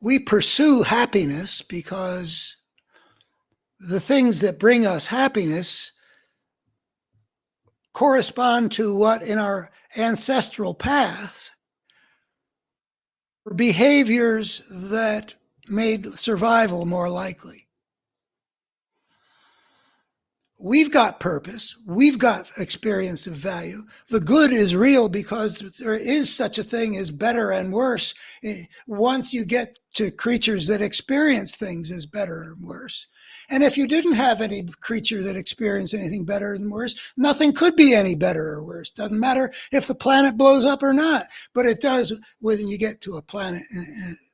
we pursue happiness because the things that bring us happiness correspond to what in our ancestral paths were behaviors that made survival more likely. We've got purpose. We've got experience of value. The good is real because there is such a thing as better and worse. Once you get to creatures that experience things as better and worse. And if you didn't have any creature that experienced anything better and worse, nothing could be any better or worse. Doesn't matter if the planet blows up or not, but it does when you get to a planet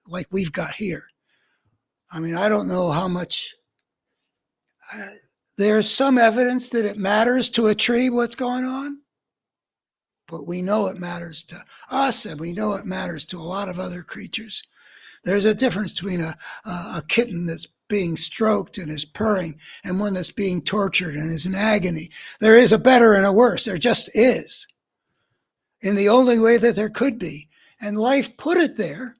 like we've got here. I mean, I don't know how much. There's some evidence that it matters to a tree what's going on, but we know it matters to us, and we know it matters to a lot of other creatures. There's a difference between a kitten that's being stroked and is purring and one that's being tortured and is in agony. There is a better and a worse. There just is, in the only way that there could be. And life put it there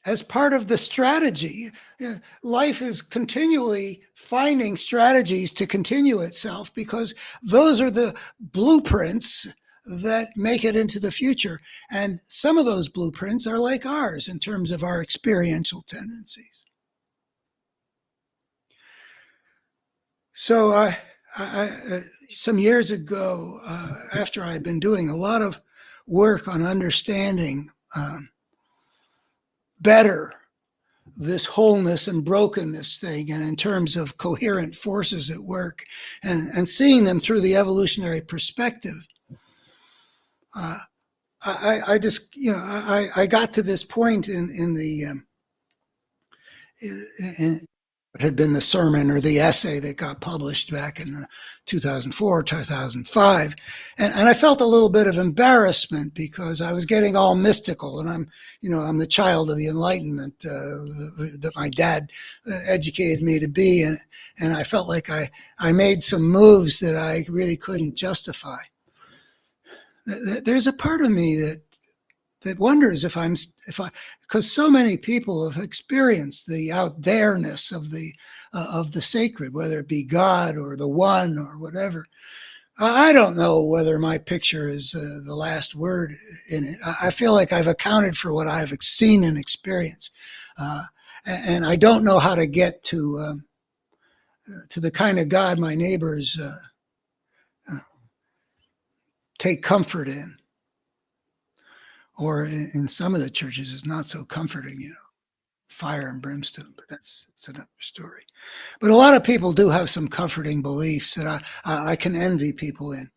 as part of the strategy. Life is continually finding strategies to continue itself because those are the blueprints that make it into the future. And some of those blueprints are like ours in terms of our experiential tendencies. So some years ago, after I'd been doing a lot of work on understanding better this wholeness and brokenness thing, and in terms of coherent forces at work, and seeing them through the evolutionary perspective, I just, I got to this point in it had been the sermon or the essay that got published back in 2004, 2005. And I felt a little bit of embarrassment because I was getting all mystical, and I'm the child of the Enlightenment that my dad educated me to be. And I felt like I made some moves that I really couldn't justify. There's a part of me that wonders if because so many people have experienced the out there-ness of the sacred, whether it be God or the One or whatever. I don't know whether my picture is the last word in it. I feel like I've accounted for what I've seen and experienced, and I don't know how to get to the kind of God my neighbors take comfort in. Or in some of the churches, it's not so comforting, fire and brimstone, but that's another story. But a lot of people do have some comforting beliefs that I can envy people in.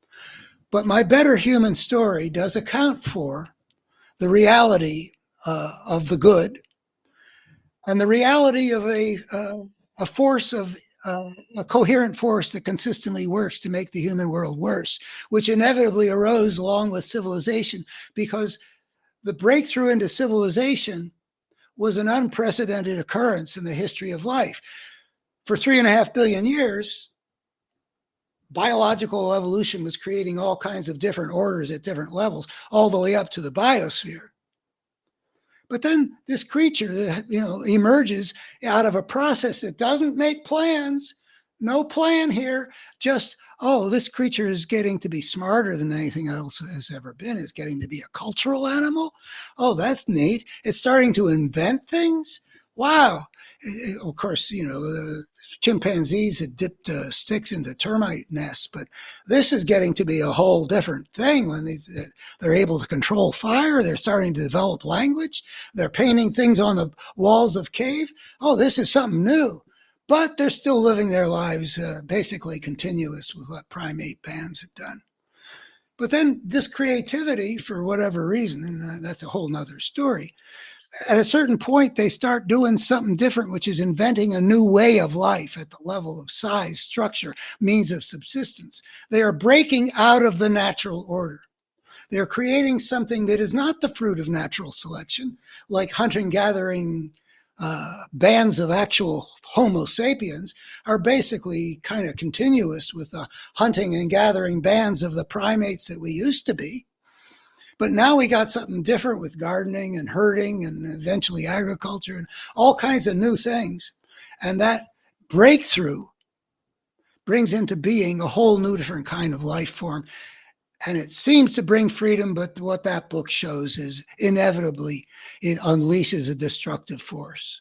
But my better human story does account for the reality of the good and the reality of a force of a coherent force that consistently works to make the human world worse, which inevitably arose along with civilization, because the breakthrough into civilization was an unprecedented occurrence in the history of life. For 3.5 billion years, biological evolution was creating all kinds of different orders at different levels, all the way up to the biosphere. But then this creature that emerges out of a process that doesn't make plans, no plan here, just this creature is getting to be smarter than anything else has ever been. It's getting to be a cultural animal. Oh, that's neat. It's starting to invent things. Wow. Of course, chimpanzees had dipped sticks into termite nests, but this is getting to be a whole different thing when they're able to control fire. They're starting to develop language. They're painting things on the walls of cave. Oh, this is something new. But they're still living their lives basically continuous with what primate bands had done. But then this creativity, for whatever reason, and that's a whole nother story, at a certain point, they start doing something different, which is inventing a new way of life at the level of size, structure, means of subsistence. They are breaking out of the natural order. They're creating something that is not the fruit of natural selection, like hunting-gathering bands of actual Homo sapiens are basically kind of continuous with the hunting and gathering bands of the primates that we used to be. But now we got something different with gardening and herding and eventually agriculture and all kinds of new things. And that breakthrough brings into being a whole new different kind of life form. And it seems to bring freedom, but what that book shows is inevitably it unleashes a destructive force.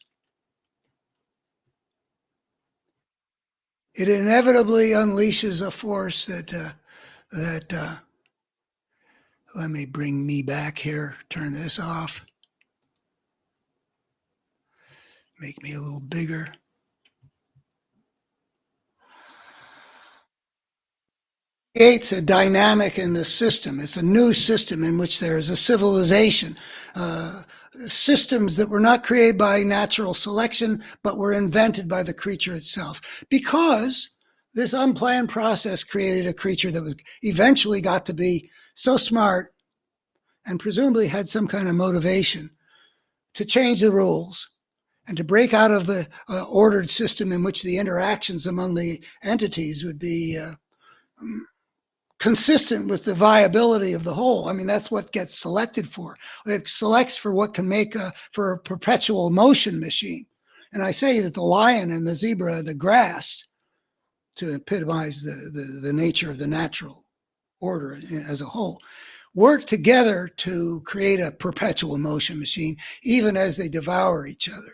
It inevitably unleashes a force that let me bring me back here, turn this off, make me a little bigger. Creates a dynamic in the system. It's a new system in which there is a civilization. Systems that were not created by natural selection, but were invented by the creature itself. Because this unplanned process created a creature that was eventually got to be so smart and presumably had some kind of motivation to change the rules and to break out of the ordered system in which the interactions among the entities would be consistent with the viability of the whole. I mean, that's what gets selected for. It selects for what can make for a perpetual motion machine. And I say that the lion and the zebra, the grass, to epitomize the nature of the natural order as a whole, work together to create a perpetual motion machine, even as they devour each other.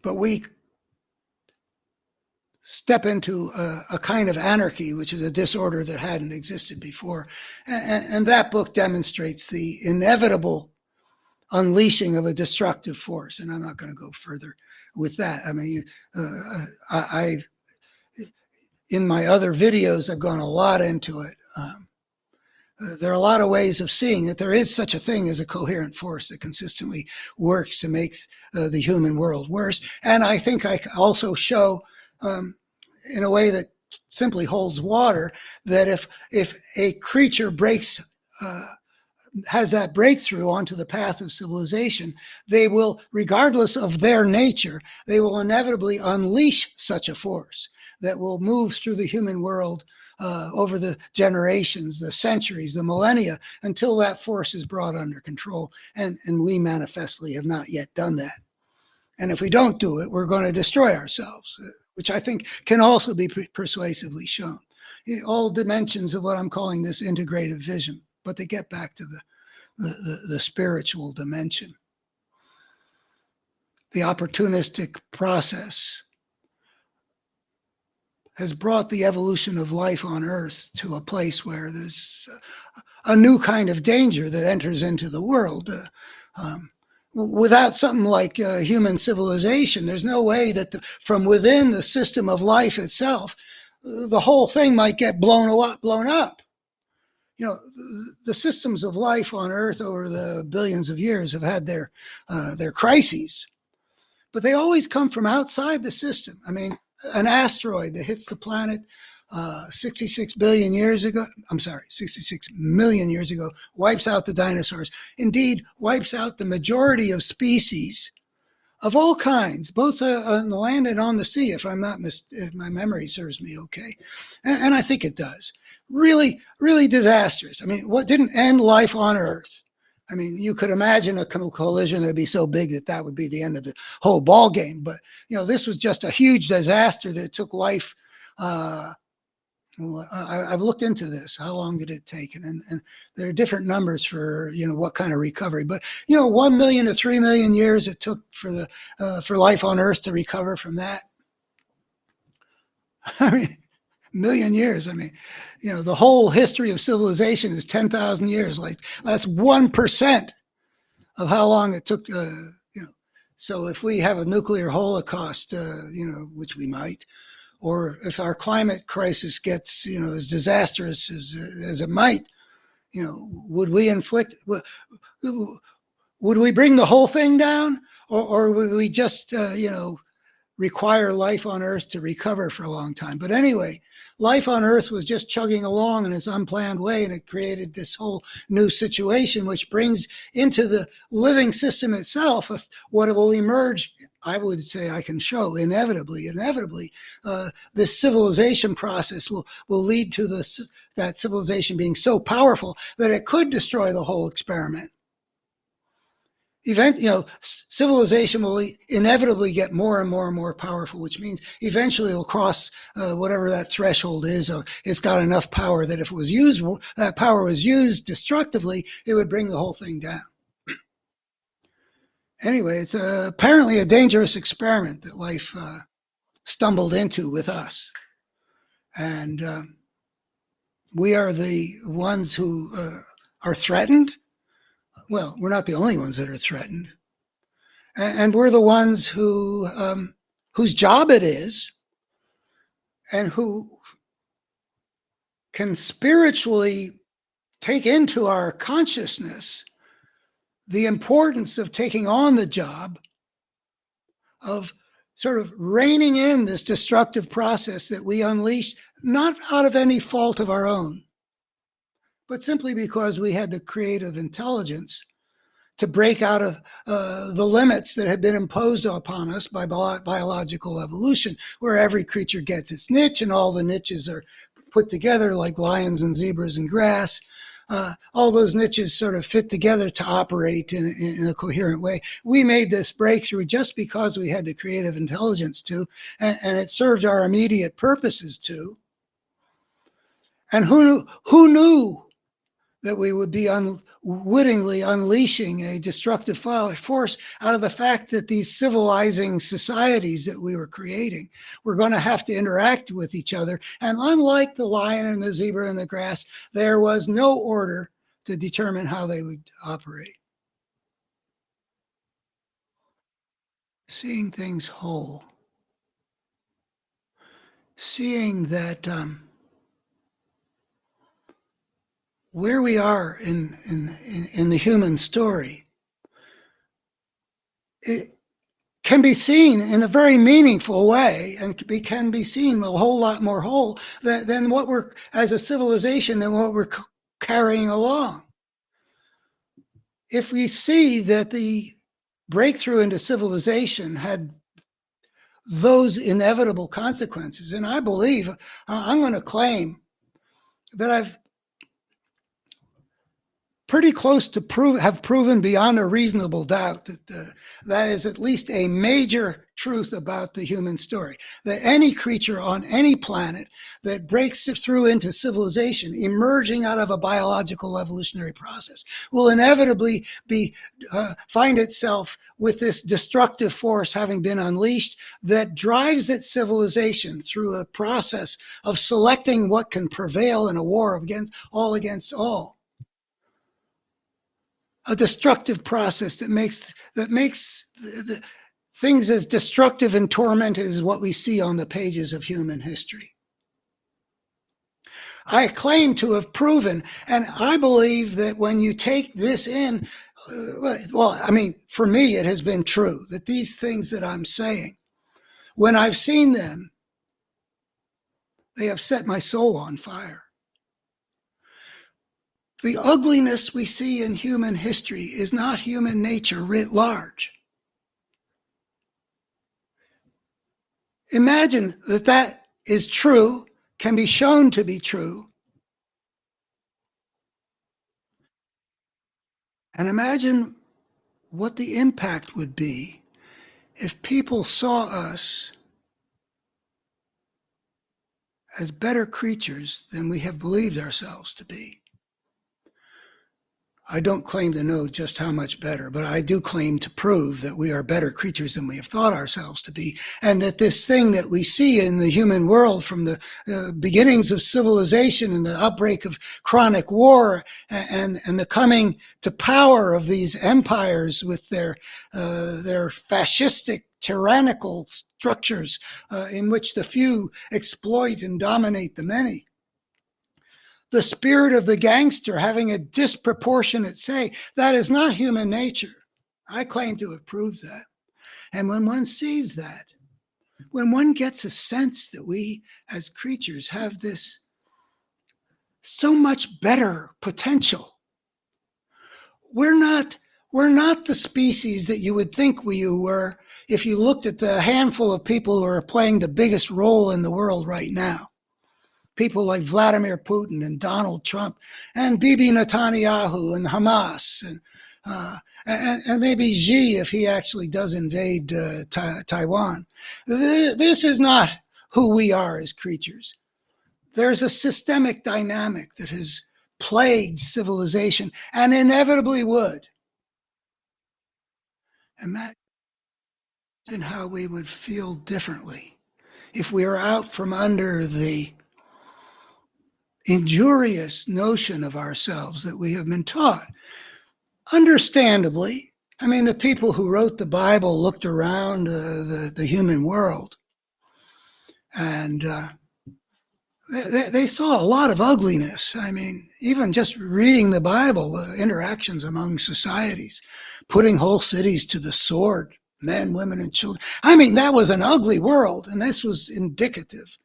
But we step into a kind of anarchy, which is a disorder that hadn't existed before. And that book demonstrates the inevitable unleashing of a destructive force. And I'm not going to go further with that. I mean, in my other videos, I've gone a lot into it. There are a lot of ways of seeing that there is such a thing as a coherent force that consistently works to make the human world worse. And I think I also show in a way that simply holds water, that if a creature has that breakthrough onto the path of civilization, they will, regardless of their nature, they will inevitably unleash such a force that will move through the human world over the generations, the centuries, the millennia, until that force is brought under control. And we manifestly have not yet done that. And if we don't do it, we're going to destroy ourselves, which I think can also be persuasively shown. All dimensions of what I'm calling this integrative vision, but they get back to the spiritual dimension. The opportunistic process has brought the evolution of life on Earth to a place where there's a new kind of danger that enters into the world. Without something like human civilization, there's no way that from within the system of life itself, the whole thing might get blown up. You know, the systems of life on Earth over the billions of years have had their crises, but they always come from outside the system. I mean, an asteroid that hits the planet 66 million years ago, wipes out the dinosaurs. Indeed, wipes out the majority of species of all kinds, both on the land and on the sea, if my memory serves me okay. And I think it does. Really, really disastrous. I mean, what didn't end life on Earth? I mean, you could imagine a collision that would be so big that would be the end of the whole ball game. But, you know, this was just a huge disaster that took life. I've looked into this. How long did it take? And there are different numbers for, you know, what kind of recovery. But, you know, 1 million to 3 million years it took for life on Earth to recover from that. I mean, million years. I mean, you know, the whole history of civilization is 10,000 years. Like, that's 1% of how long it took, you know. So if we have a nuclear holocaust, you know, which we might, or if our climate crisis gets, you know, as disastrous as it might, you know, would we bring the whole thing down, or would we just, you know, require life on Earth to recover for a long time? But anyway, life on Earth was just chugging along in its unplanned way, and it created this whole new situation, which brings into the living system itself what will emerge I would say I can show inevitably, this civilization process will lead to that civilization being so powerful that it could destroy the whole experiment. Civilization will inevitably get more and more and more powerful, which means eventually it'll cross whatever that threshold is. Or it's got enough power that if that power was used destructively, it would bring the whole thing down. Anyway, it's apparently a dangerous experiment that life stumbled into with us. And we are the ones who are threatened. Well, we're not the only ones that are threatened. And we're the ones whose job it is and who can spiritually take into our consciousness the importance of taking on the job of sort of reining in this destructive process that we unleashed, not out of any fault of our own, but simply because we had the creative intelligence to break out of the limits that had been imposed upon us by biological evolution, where every creature gets its niche and all the niches are put together like lions and zebras and grass. All those niches sort of fit together to operate in a coherent way. We made this breakthrough just because we had the creative intelligence to, and it served our immediate purposes to. And who knew that we would be unwittingly unleashing a destructive force out of the fact that these civilizing societies that we were creating were going to have to interact with each other. And unlike the lion and the zebra and the grass, there was no order to determine how they would operate. Seeing things whole. Seeing that where we are in the human story, it can be seen in a very meaningful way and can be seen a whole lot more whole than what we're, as a civilization, than what we're carrying along. If we see that the breakthrough into civilization had those inevitable consequences, and I believe, I'm going to claim that I've pretty close to have proven beyond a reasonable doubt that that is at least a major truth about the human story, that any creature on any planet that breaks through into civilization, emerging out of a biological evolutionary process, will inevitably find itself with this destructive force having been unleashed that drives its civilization through a process of selecting what can prevail in a war against all. A destructive process that makes the things as destructive and tormented as what we see on the pages of human history. I claim to have proven, and I believe that when you take this in, for me, it has been true that these things that I'm saying, when I've seen them, they have set my soul on fire. The ugliness we see in human history is not human nature writ large. Imagine that is true, can be shown to be true. And imagine what the impact would be if people saw us as better creatures than we have believed ourselves to be. I don't claim to know just how much better, but I do claim to prove that we are better creatures than we have thought ourselves to be, and that this thing that we see in the human world from the beginnings of civilization and the outbreak of chronic war and the coming to power of these empires with their fascistic, tyrannical structures in which the few exploit and dominate the many. The spirit of the gangster having a disproportionate say, that is not human nature. I claim to have proved that. And when one sees that, when one gets a sense that we as creatures have this so much better potential, we're not the species that you would think we were if you looked at the handful of people who are playing the biggest role in the world right now, people like Vladimir Putin and Donald Trump and Bibi Netanyahu and Hamas and maybe Xi if he actually does invade Taiwan. This is not who we are as creatures. There's a systemic dynamic that has plagued civilization and inevitably would. Imagine how we would feel differently if we were out from under the injurious notion of ourselves that we have been taught. Understandably, I mean, the people who wrote the Bible looked around the human world and they saw a lot of ugliness. I mean, even just reading the Bible, interactions among societies, putting whole cities to the sword, men, women, and children. I mean, that was an ugly world, and this was indicative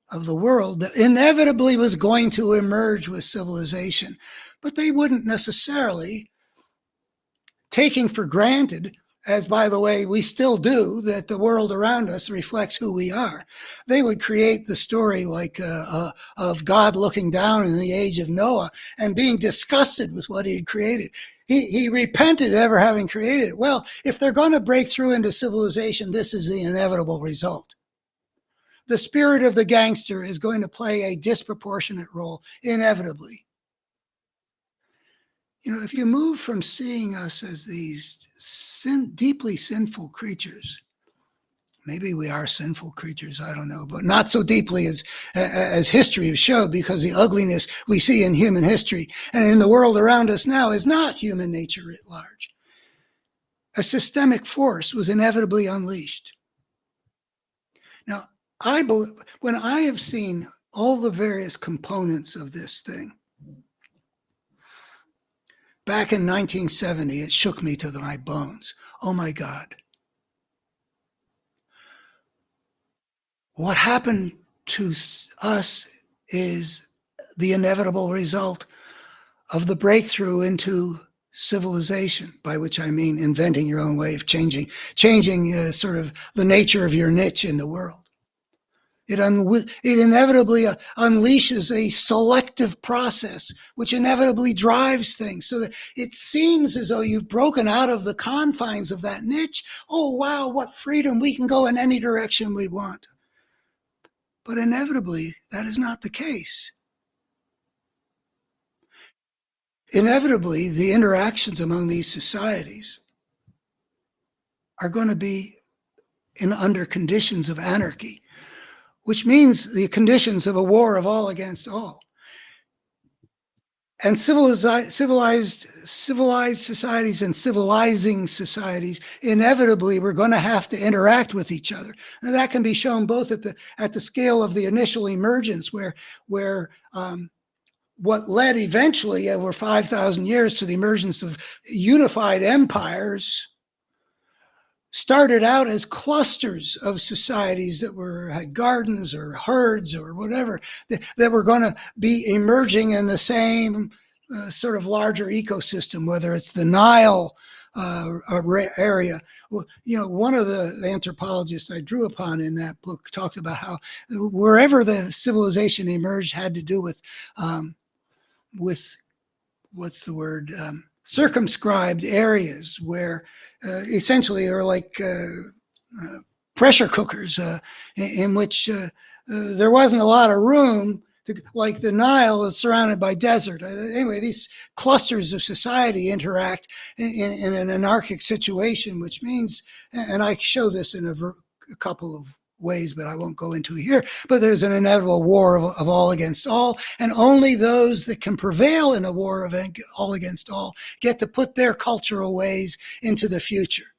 of the world that inevitably was going to emerge with civilization. But they wouldn't necessarily, taking for granted, as by the way we still do, that the world around us reflects who we are. They would create the story like of God looking down in the age of Noah and being disgusted with what he had created. He repented ever having created it. Well, if they're going to break through into civilization, this is the inevitable result. The spirit of the gangster is going to play a disproportionate role, inevitably. You know, if you move from seeing us as these deeply sinful creatures, maybe we are sinful creatures, I don't know, but not so deeply as history has showed, because the ugliness we see in human history and in the world around us now is not human nature writ large. A systemic force was inevitably unleashed. Now, I believe, when I have seen all the various components of this thing, back in 1970, it shook me to my bones. Oh my God. What happened to us is the inevitable result of the breakthrough into civilization, by which I mean inventing your own way of changing sort of the nature of your niche in the world. It inevitably unleashes a selective process, which inevitably drives things, so that it seems as though you've broken out of the confines of that niche. Oh, wow, what freedom. We can go in any direction we want. But inevitably, that is not the case. Inevitably, the interactions among these societies are going to be under conditions of anarchy, which means the conditions of a war of all against all. And civilized societies and civilizing societies inevitably we're going to have to interact with each other. Now that can be shown both at the scale of the initial emergence, where what led eventually over 5,000 years to the emergence of unified empires started out as clusters of societies that had gardens or herds or whatever that were going to be emerging in the same sort of larger ecosystem, whether it's the Nile area. You know, one of the anthropologists I drew upon in that book talked about how wherever the civilization emerged had to do with what's the word, circumscribed areas where essentially are like pressure cookers in which there wasn't a lot of room. Like the Nile is surrounded by desert. Anyway, these clusters of society interact in an anarchic situation, which means, and I show this in a couple of ways, but I won't go into here, but there's an inevitable war of all against all, and only those that can prevail in a war of all against all get to put their cultural ways into the future.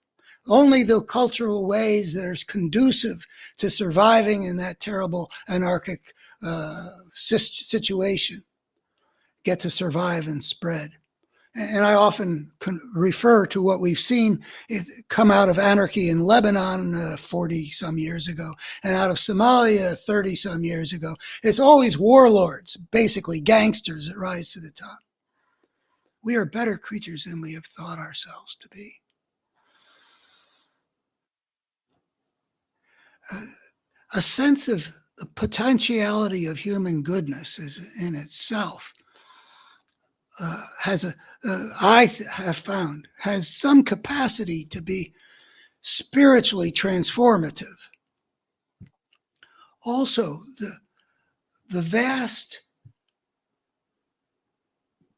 Only the cultural ways that are conducive to surviving in that terrible anarchic situation get to survive and spread. And I often refer to what we've seen come out of anarchy in Lebanon 40 some years ago and out of Somalia 30 some years ago. It's always warlords, basically gangsters, that rise to the top. We are better creatures than we have thought ourselves to be. a sense of the potentiality of human goodness is in itself I have found, has some capacity to be spiritually transformative. Also, the vast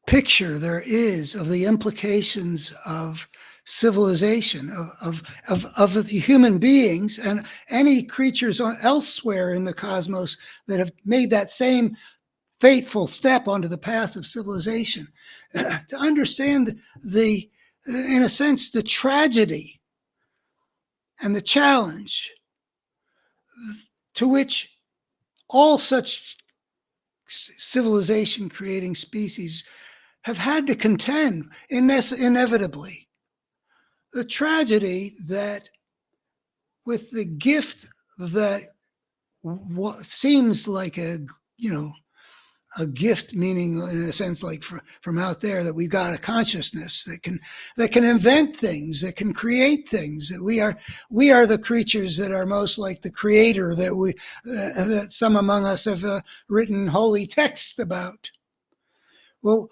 picture there is of the implications of civilization, of the human beings and any creatures elsewhere in the cosmos that have made that same fateful step onto the path of civilization. To understand in a sense, the tragedy and the challenge to which all such civilization creating species have had to contend inevitably. The tragedy that with the gift that seems like a gift, meaning in a sense like from out there, that we've got a consciousness that can invent things, that can create things, that we are the creatures that are most like the creator that some among us have written holy texts about. Well,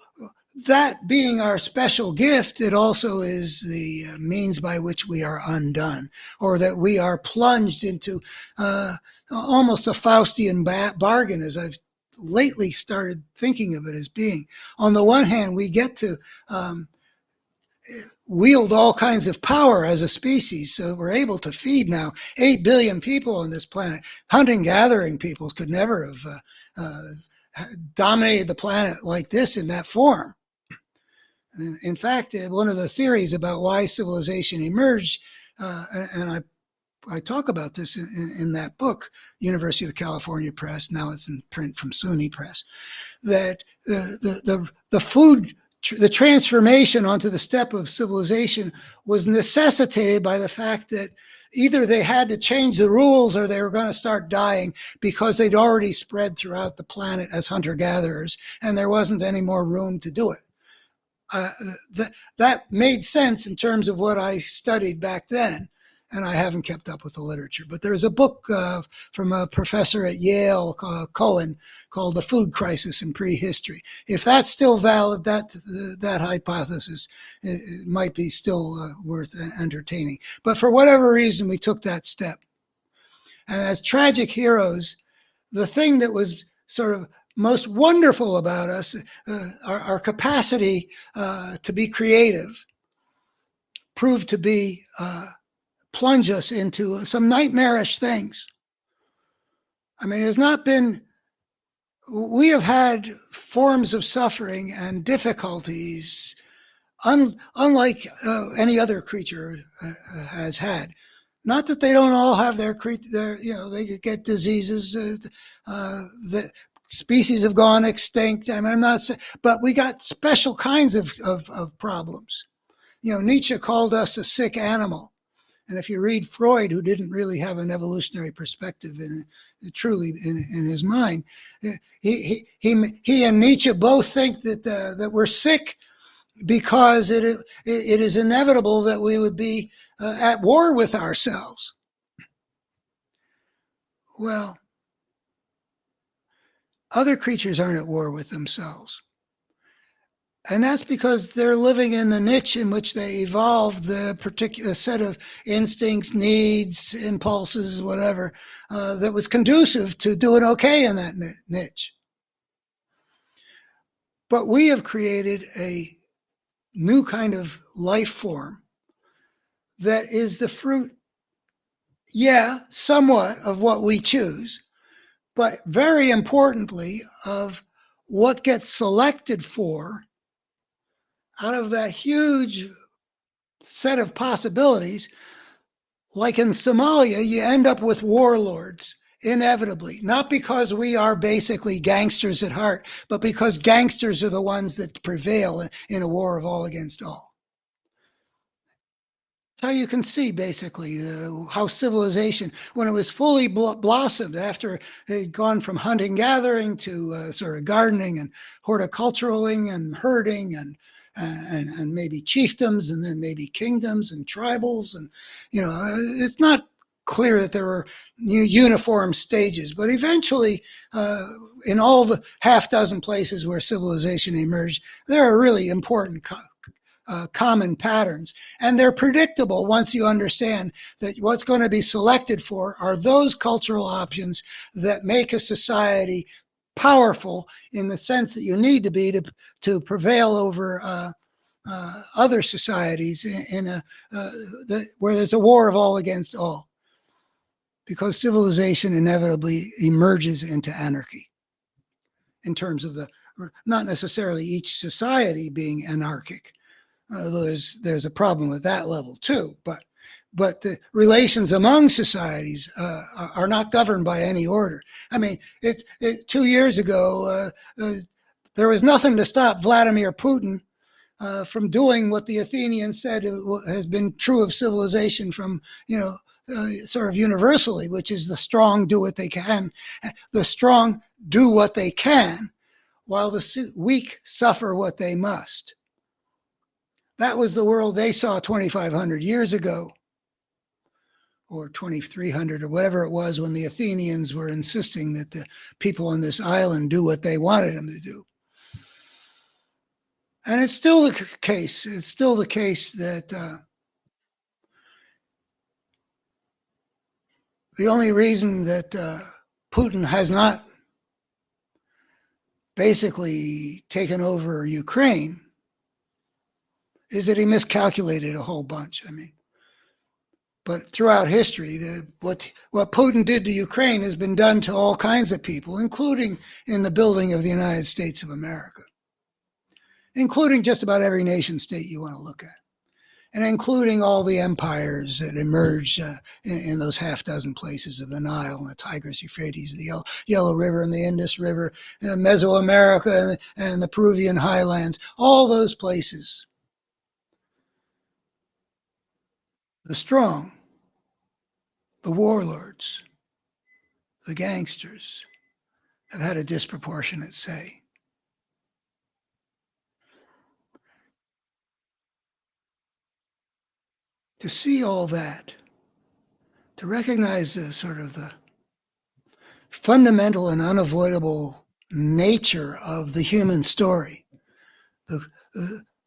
that being our special gift, it also is the means by which we are undone, or that we are plunged into almost a Faustian bargain, as I've lately started thinking of it as being. On the one hand, we get to wield all kinds of power as a species, so we're able to feed now 8 billion people on this planet. Hunting gathering peoples could never have dominated the planet like this in that form. In fact, one of the theories about why civilization emerged, and I talk about this in that book, University of California Press, now it's in print from SUNY Press, that the food, the transformation onto the step of civilization was necessitated by the fact that either they had to change the rules or they were going to start dying because they'd already spread throughout the planet as hunter-gatherers, and there wasn't any more room to do it. That made sense in terms of what I studied back then, and I haven't kept up with the literature. But there's a book from a professor at Yale, Cohen, called The Food Crisis in Prehistory. If that's still valid, that hypothesis it might be still worth entertaining. But for whatever reason, we took that step. And as tragic heroes, the thing that was sort of most wonderful about us, our capacity to be creative, proved to be plunge us into some nightmarish things. I mean, it's not been, we have had forms of suffering and difficulties unlike any other creature has had. Not that they don't all have their they could get diseases. The species have gone extinct. I mean, I'm not saying, but we got special kinds of problems. Nietzsche called us a sick animal. And if you read Freud, who didn't really have an evolutionary perspective truly in his mind, he and Nietzsche both think that we're sick because it is inevitable that we would be at war with ourselves. Well, other creatures aren't at war with themselves. And that's because they're living in the niche in which they evolved the particular set of instincts, needs, impulses, whatever, that was conducive to doing okay in that niche. But we have created a new kind of life form that is the fruit, somewhat of what we choose, but very importantly of what gets selected for out of that huge set of possibilities. Like in Somalia, you end up with warlords, inevitably, not because we are basically gangsters at heart, but because gangsters are the ones that prevail in a war of all against all. That's how you can see basically how civilization, when it was fully blossomed after it had gone from hunting gathering to sort of gardening and horticulturaling and herding and maybe chiefdoms and then maybe kingdoms and tribals, and it's not clear that there were uniform stages. But eventually, in all the half dozen places where civilization emerged, there are really important common patterns. And they're predictable once you understand that what's going to be selected for are those cultural options that make a society powerful in the sense that you need to be to prevail over other societies where there's a war of all against all. Because civilization inevitably emerges into anarchy in terms of not necessarily each society being anarchic. There's a problem with that level too, but the relations among societies are not governed by any order. I mean, 2 years ago, there was nothing to stop Vladimir Putin from doing what the Athenians said has been true of civilization from, sort of universally, which is the strong do what they can. The strong do what they can, while the weak suffer what they must. That was the world they saw 2,500 years ago, or 2,300, or whatever it was, when the Athenians were insisting that the people on this island do what they wanted them to do. And it's still the case. It's still the case that the only reason that Putin has not basically taken over Ukraine is that he miscalculated a whole bunch. I mean, but throughout history, what Putin did to Ukraine has been done to all kinds of people, including in the building of the United States of America, including just about every nation state you want to look at, and including all the empires that emerged in those half dozen places of the Nile and the Tigris, Euphrates, the Yellow River and the Indus River, Mesoamerica and the Peruvian highlands, all those places. The strong, the warlords, the gangsters have had a disproportionate say. To see all that, to recognize the sort of the fundamental and unavoidable nature of the human story, the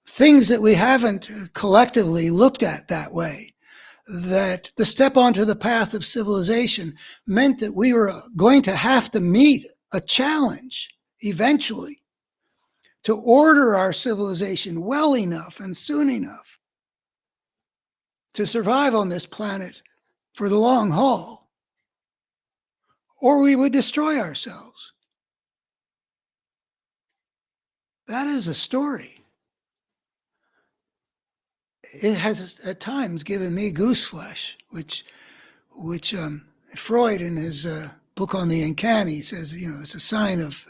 things that we haven't collectively looked at that way, that the step onto the path of civilization meant that we were going to have to meet a challenge eventually to order our civilization well enough and soon enough to survive on this planet for the long haul, or we would destroy ourselves. That is a story. It has at times given me goose flesh, which Freud in his book on the uncanny says, it's a sign of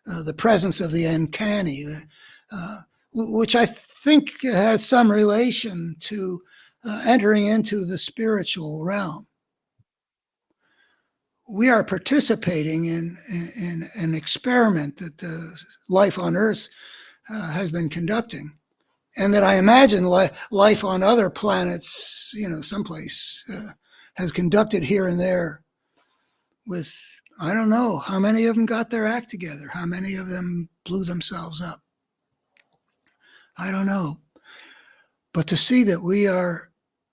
the presence of the uncanny, which I think has some relation to entering into the spiritual realm. We are participating in an experiment that life on Earth has been conducting, and that I imagine life on other planets, someplace, has conducted here and there with, I don't know, how many of them got their act together, how many of them blew themselves up. I don't know. But to see that we are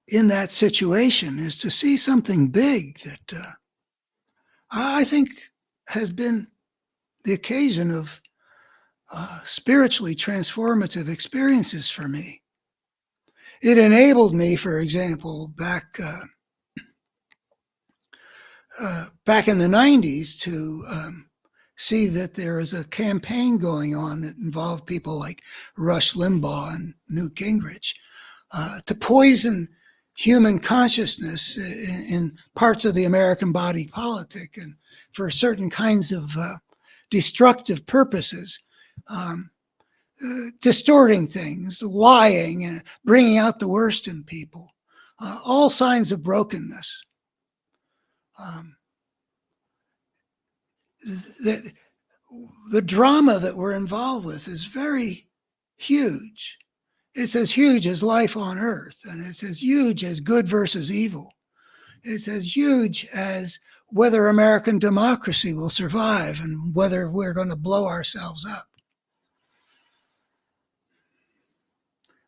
in that situation is to see something big that I think has been the occasion of spiritually transformative experiences for me. It enabled me, for example, back in the 90s to see that there is a campaign going on that involved people like Rush Limbaugh and Newt Gingrich to poison human consciousness in parts of the American body politic and for certain kinds of destructive purposes, distorting things, lying, and bringing out the worst in people, all signs of brokenness. The drama that we're involved with is very huge. It's as huge as life on Earth, and it's as huge as good versus evil. is as huge as whether American democracy will survive and whether we're going to blow ourselves up.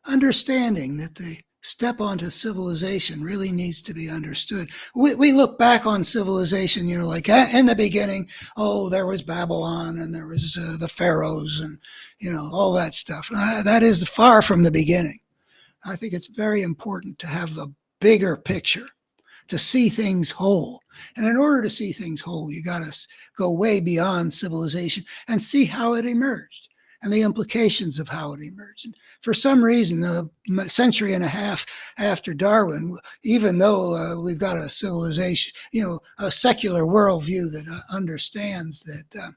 Understanding that the step onto civilization really needs to be understood. We look back on civilization, like in the beginning, oh, there was Babylon and there was the pharaohs and, all that stuff. That is far from the beginning. I think it's very important to have the bigger picture, to see things whole. And in order to see things whole, you got to go way beyond civilization and see how it emerged and the implications of how it emerged. And for some reason, a century and a half after Darwin, even though we've got a civilization, a secular worldview that understands that,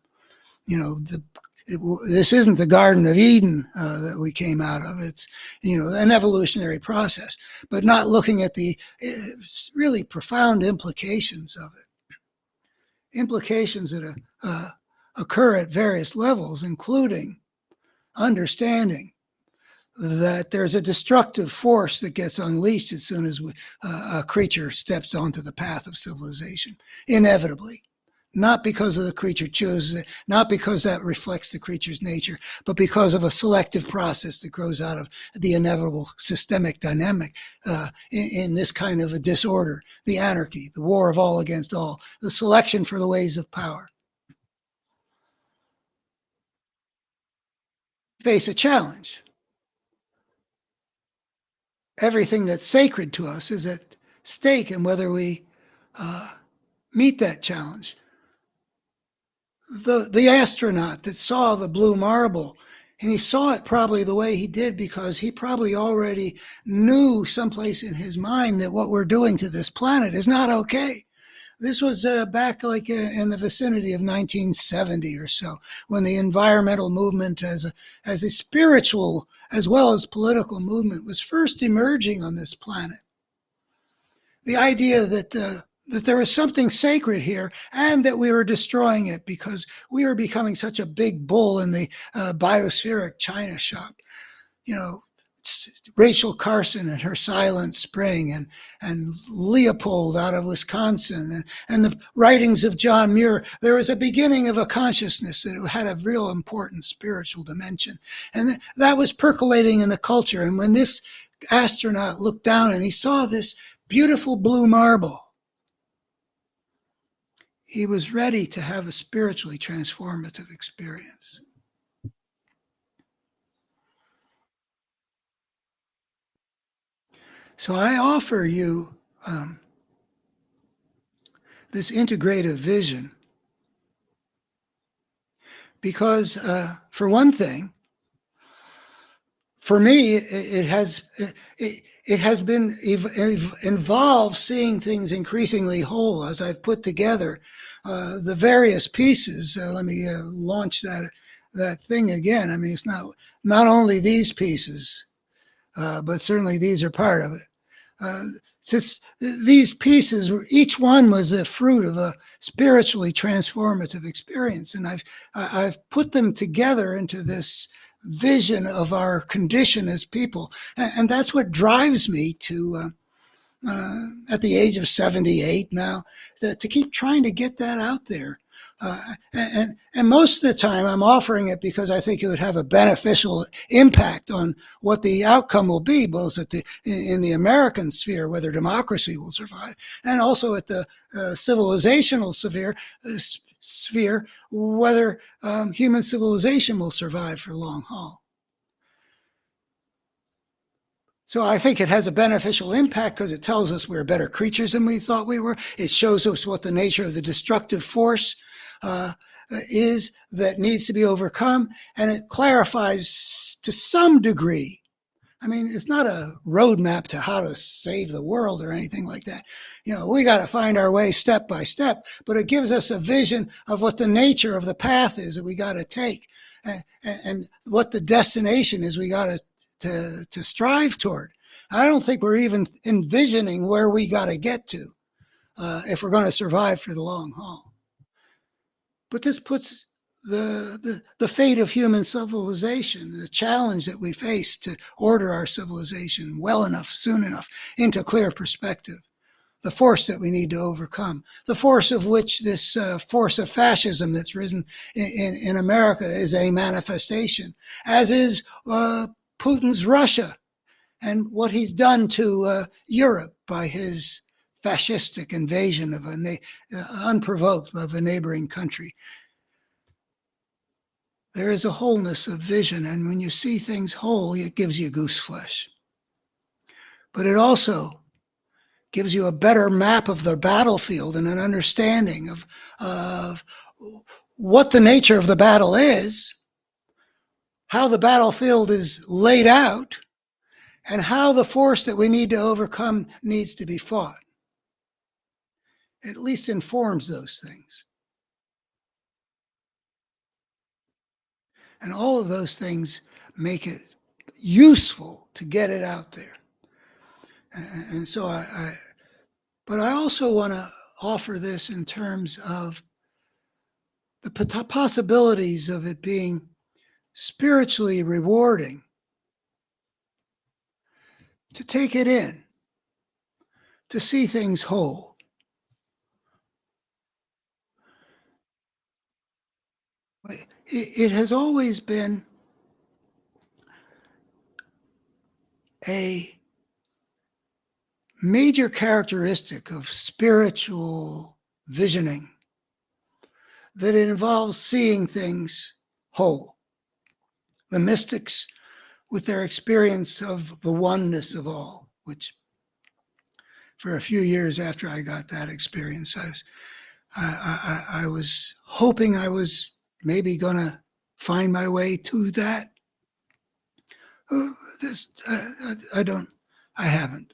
this isn't the Garden of Eden that we came out of. It's, an evolutionary process, but not looking at the really profound implications of it. Implications that occur at various levels, including understanding that there's a destructive force that gets unleashed as soon as a creature steps onto the path of civilization, inevitably. Not because of the creature chooses it, not because that reflects the creature's nature, but because of a selective process that grows out of the inevitable systemic dynamic in this kind of a disorder, the anarchy, the war of all against all, the selection for the ways of power. Face a challenge. Everything that's sacred to us is at stake in whether we meet that challenge. The astronaut that saw the blue marble, and he saw it probably the way he did because he probably already knew someplace in his mind that what we're doing to this planet is not okay. This was back like in the vicinity of 1970 or so, when the environmental movement as a spiritual as well as political movement was first emerging on this planet. The idea that there was something sacred here and that we were destroying it because we were becoming such a big bull in the biospheric china shop. Rachel Carson and her Silent Spring and Leopold out of Wisconsin and the writings of John Muir. There was a beginning of a consciousness that had a real important spiritual dimension. And that was percolating in the culture. And when this astronaut looked down and he saw this beautiful blue marble, he was ready to have a spiritually transformative experience. So I offer you this integrative vision because, for one thing, for me, it has been involved seeing things increasingly whole as I've put together the various pieces. Let me launch that thing again. I mean, it's not only these pieces, but certainly these are part of it. Just these pieces, each one was a fruit of a spiritually transformative experience, and I've put them together into this vision of our condition as people, and that's what drives me to, at the age of 78 now, to keep trying to get that out there. And most of the time I'm offering it because I think it would have a beneficial impact on what the outcome will be, both in the American sphere, whether democracy will survive, and also at the civilizational sphere, whether human civilization will survive for the long haul. So I think it has a beneficial impact because it tells us we're better creatures than we thought we were. It shows us what the nature of the destructive force is that needs to be overcome, and it clarifies to some degree. I mean, it's not a roadmap to how to save the world or anything like that. We got to find our way step by step, but it gives us a vision of what the nature of the path is that we got to take, and what the destination is we got to strive toward. I don't think we're even envisioning where we got to get to if we're going to survive for the long haul. But this puts the fate of human civilization, the challenge that we face to order our civilization well enough, soon enough, into clear perspective. the force that we need to overcome, the force of which this force of fascism that's risen in America is a manifestation, as is Putin's Russia and what he's done to Europe by his fascistic invasion of unprovoked of a neighboring country. There is a wholeness of vision, and when you see things whole, it gives you goose flesh. But it also gives you a better map of the battlefield and an understanding of what the nature of the battle is, how the battlefield is laid out, and how the force that we need to overcome needs to be fought. It at least informs those things. And all of those things make it useful to get it out there. And so but I also want to offer this in terms of the possibilities of it being spiritually rewarding to take it in, to see things whole. It has always been a major characteristic of spiritual visioning that it involves seeing things whole. The mystics, with their experience of the oneness of all, which for a few years after I got that experience, I was hoping I was maybe going to find my way to that. I haven't.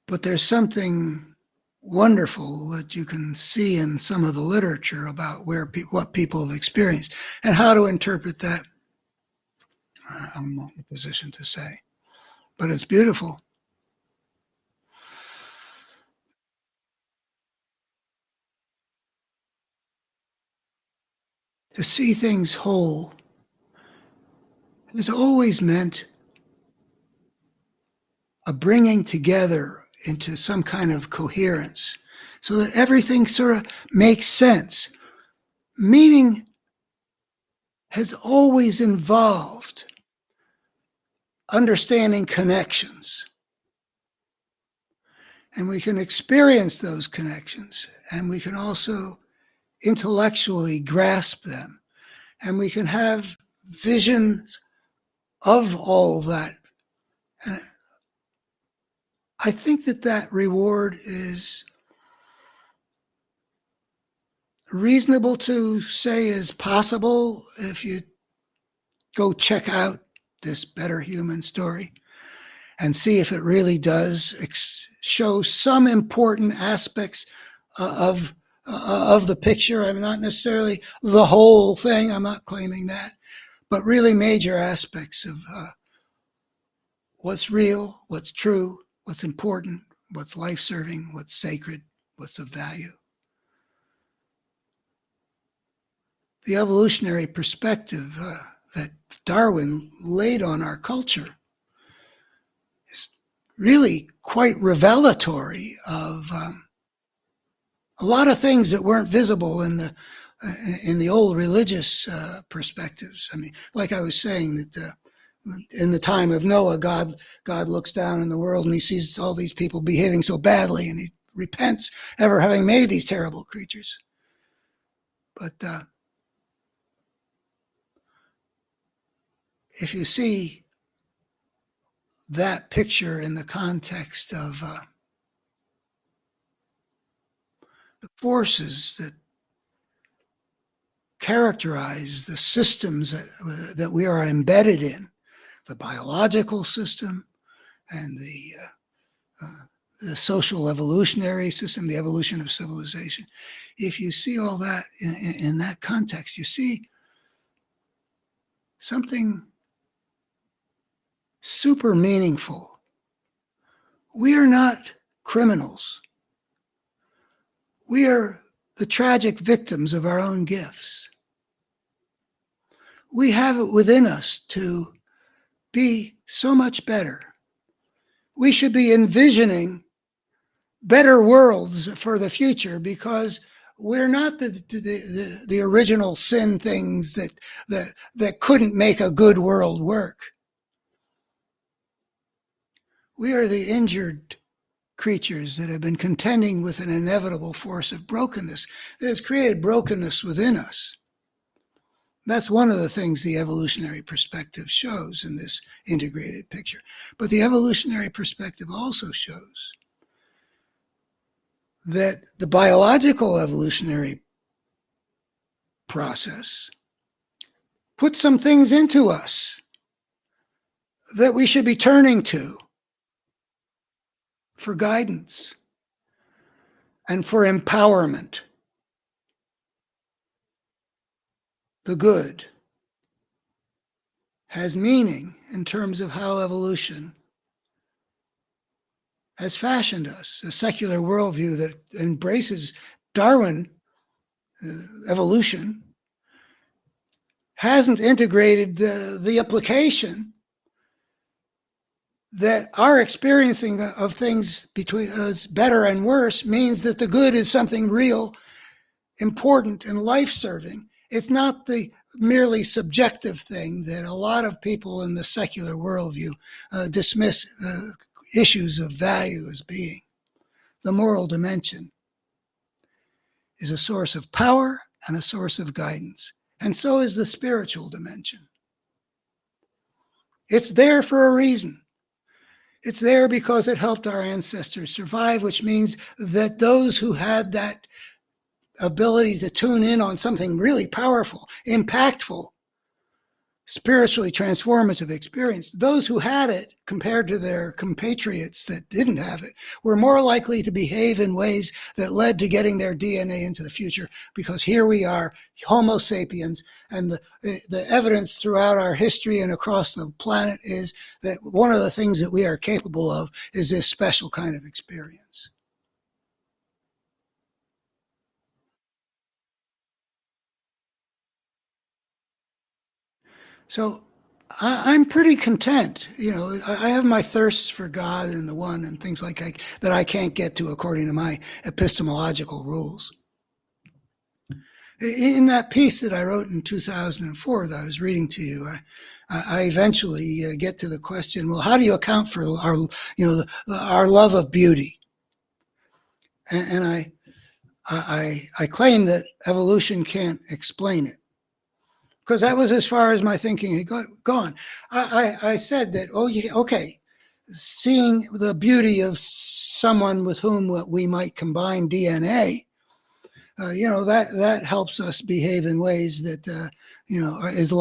But there's something wonderful that you can see in some of the literature about what people have experienced and how to interpret that. I'm not in a position to say, but it's beautiful. To see things whole has always meant a bringing together into some kind of coherence so that everything sort of makes sense. Meaning has always involved understanding connections. And we can experience those connections, and we can also intellectually grasp them, and we can have visions of all that. And I think that reward is reasonable to say is possible if you go check out this Better Human story and see if it really does show some important aspects of the picture. I'm not necessarily the whole thing, I'm not claiming that, but really major aspects of what's real, what's true, what's important, what's life-serving, what's sacred, what's of value. The evolutionary perspective that Darwin laid on our culture is really quite revelatory of a lot of things that weren't visible in the old religious perspectives. I mean, like I was saying, that in the time of Noah, God looks down in the world and he sees all these people behaving so badly, and he repents ever having made these terrible creatures. But if you see that picture in the context of the forces that characterize the systems that we are embedded in, the biological system and the social evolutionary system, the evolution of civilization. If you see all that in that context, you see something super meaningful. We are not criminals. We are the tragic victims of our own gifts. We have it within us to be so much better, we should be envisioning better worlds for the future, because we're not the original sin things that couldn't make a good world work. We are the injured creatures that have been contending with an inevitable force of brokenness that has created brokenness within us. That's one of the things the evolutionary perspective shows in this integrated picture. But the evolutionary perspective also shows that the biological evolutionary process put some things into us that we should be turning to for guidance and for empowerment. The good has meaning in terms of how evolution has fashioned us. A secular worldview that embraces Darwin, evolution, hasn't integrated the implication that our experiencing of things between us, better and worse, means that the good is something real, important, and life-serving. It's not the merely subjective thing that a lot of people in the secular worldview dismiss issues of value as being. The moral dimension is a source of power and a source of guidance, and so is the spiritual dimension. It's there for a reason. It's there because it helped our ancestors survive, which means that those who had that ability to tune in on something really powerful, impactful, spiritually transformative experience, those who had it compared to their compatriots that didn't have it were more likely to behave in ways that led to getting their DNA into the future, because here we are, Homo sapiens, and the evidence throughout our history and across the planet is that one of the things that we are capable of is this special kind of experience. So I'm pretty content. I have my thirsts for God and the one and things like that I can't get to according to my epistemological rules. In that piece that I wrote in 2004 that I was reading to you, I eventually get to the question, well, how do you account for our love of beauty? And I claim that evolution can't explain it, because that was as far as my thinking had gone. I said that, okay, seeing the beauty of someone with whom we might combine DNA, that helps us behave in ways that, is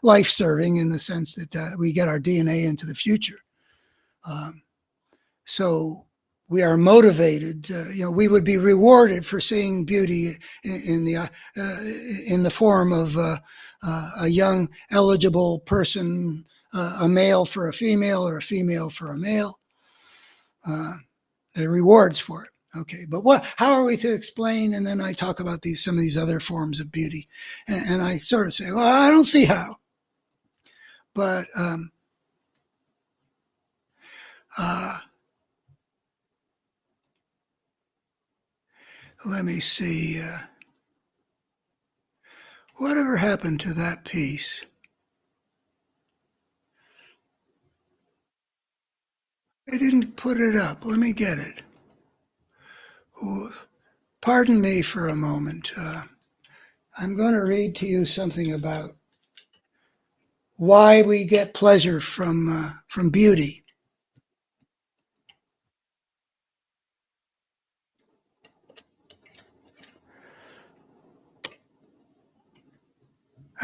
life-serving in the sense that we get our DNA into the future. So we are motivated. We would be rewarded for seeing beauty in the form of a young eligible person, a male for a female or a female for a male. There are rewards for it. Okay, but how are we to explain? And then I talk about some of these other forms of beauty, and I sort of say, well, I don't see how. But let me see. Whatever happened to that piece? I didn't put it up. Let me get it. Pardon me for a moment. I'm going to read to you something about why we get pleasure from beauty.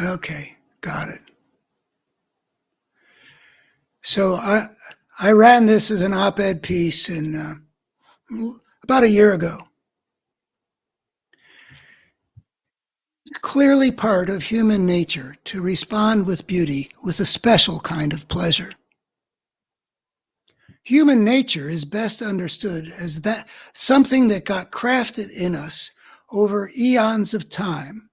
Okay, got it. So I ran this as an op-ed piece in about a year ago. It's clearly part of human nature to respond with beauty with a special kind of pleasure. Human nature is best understood as that something that got crafted in us over eons of time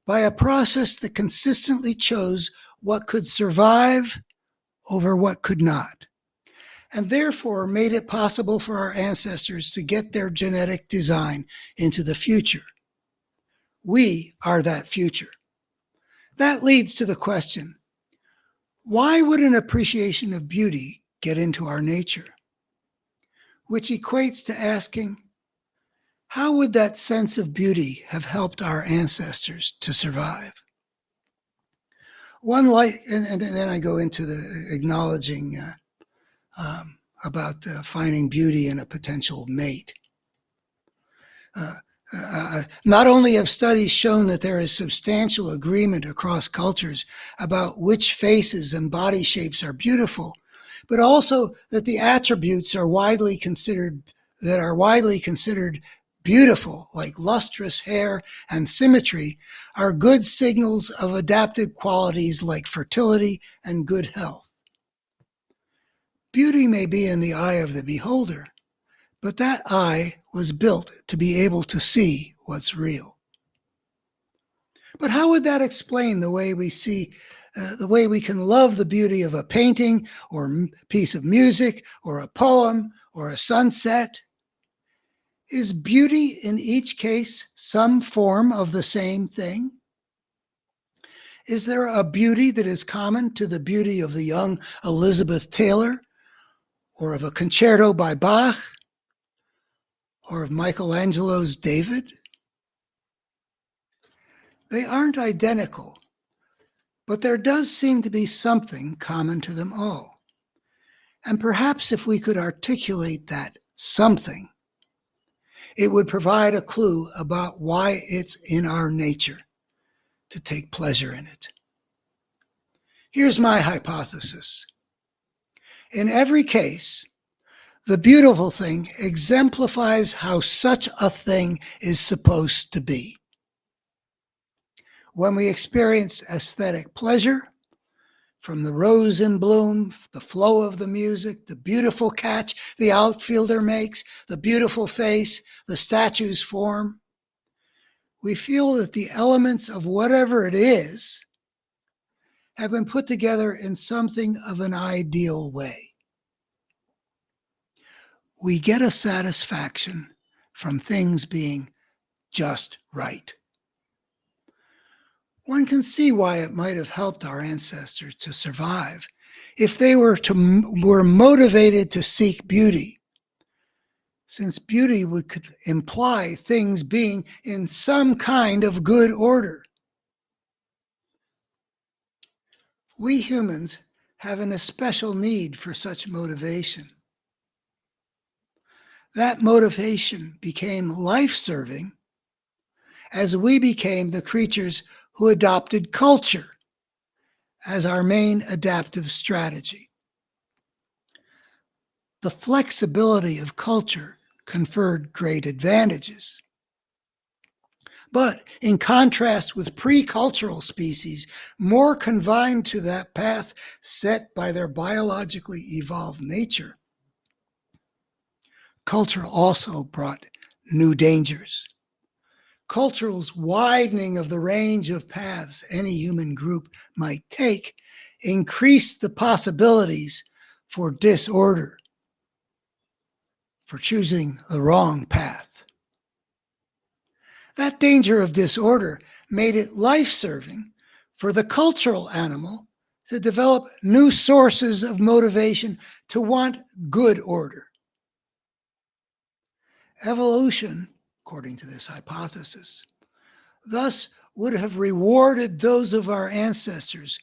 by a process that consistently chose what could survive over what could not. and therefore made it possible for our ancestors to get their genetic design into the future. We are that future. That leads to the question, why would an appreciation of beauty get into our nature? Which equates to asking, how would that sense of beauty have helped our ancestors to survive? And then I go into the acknowledging about finding beauty in a potential mate. Not only have studies shown that there is substantial agreement across cultures about which faces and body shapes are beautiful, but also that the attributes are widely considered beautiful, like lustrous hair and symmetry, are good signals of adaptive qualities like fertility and good health. Beauty may be in the eye of the beholder, but that eye was built to be able to see what's real. But how would that explain the way we can love the beauty of a painting or piece of music or a poem or a sunset? Is beauty in each case some form of the same thing? Is there a beauty that is common to the beauty of the young Elizabeth Taylor, or of a concerto by Bach, or of Michelangelo's David? They aren't identical, but there does seem to be something common to them all. And perhaps if we could articulate that something, it would provide a clue about why it's in our nature to take pleasure in it. Here's my hypothesis. In every case, the beautiful thing exemplifies how such a thing is supposed to be. When we experience aesthetic pleasure, from the rose in bloom, the flow of the music, the beautiful catch the outfielder makes, the beautiful face, the statue's form, we feel that the elements of whatever it is have been put together in something of an ideal way. We get a satisfaction from things being just right. One can see why it might have helped our ancestors to survive if they were motivated to seek beauty, since beauty could imply things being in some kind of good order. We humans have an especial need for such motivation. That motivation became life-serving as we became the creatures who adopted culture as our main adaptive strategy. The flexibility of culture conferred great advantages. But in contrast with pre-cultural species, more confined to that path set by their biologically evolved nature, culture also brought new dangers. Culture's widening of the range of paths any human group might take increased the possibilities for disorder, for choosing the wrong path. That danger of disorder made it life-serving for the cultural animal to develop new sources of motivation to want good order. Evolution, according to this hypothesis, thus would have rewarded those of our ancestors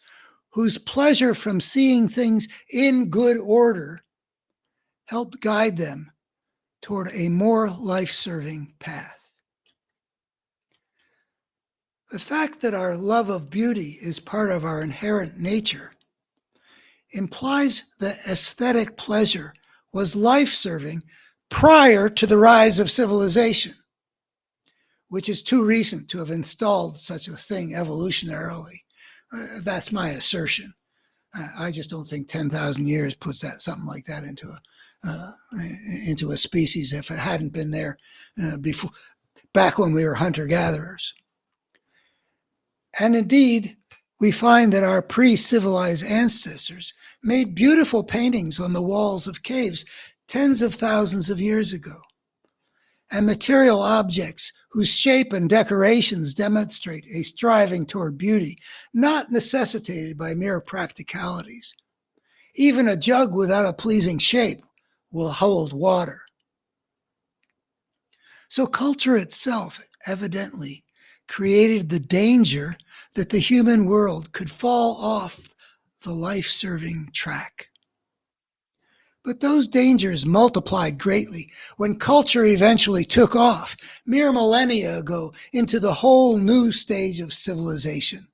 whose pleasure from seeing things in good order helped guide them toward a more life-serving path. The fact that our love of beauty is part of our inherent nature implies that aesthetic pleasure was life-serving prior to the rise of civilization, which is too recent to have installed such a thing evolutionarily. That's my assertion. I just don't think 10,000 years puts something like that into a species if it hadn't been there before, back when we were hunter-gatherers. And indeed, we find that our pre-civilized ancestors made beautiful paintings on the walls of caves tens of thousands of years ago, and material objects whose shape and decorations demonstrate a striving toward beauty, not necessitated by mere practicalities. Even a jug without a pleasing shape will hold water. So culture itself evidently created the danger that the human world could fall off the life-serving track. But those dangers multiplied greatly when culture eventually took off, mere millennia ago, into the whole new stage of civilization.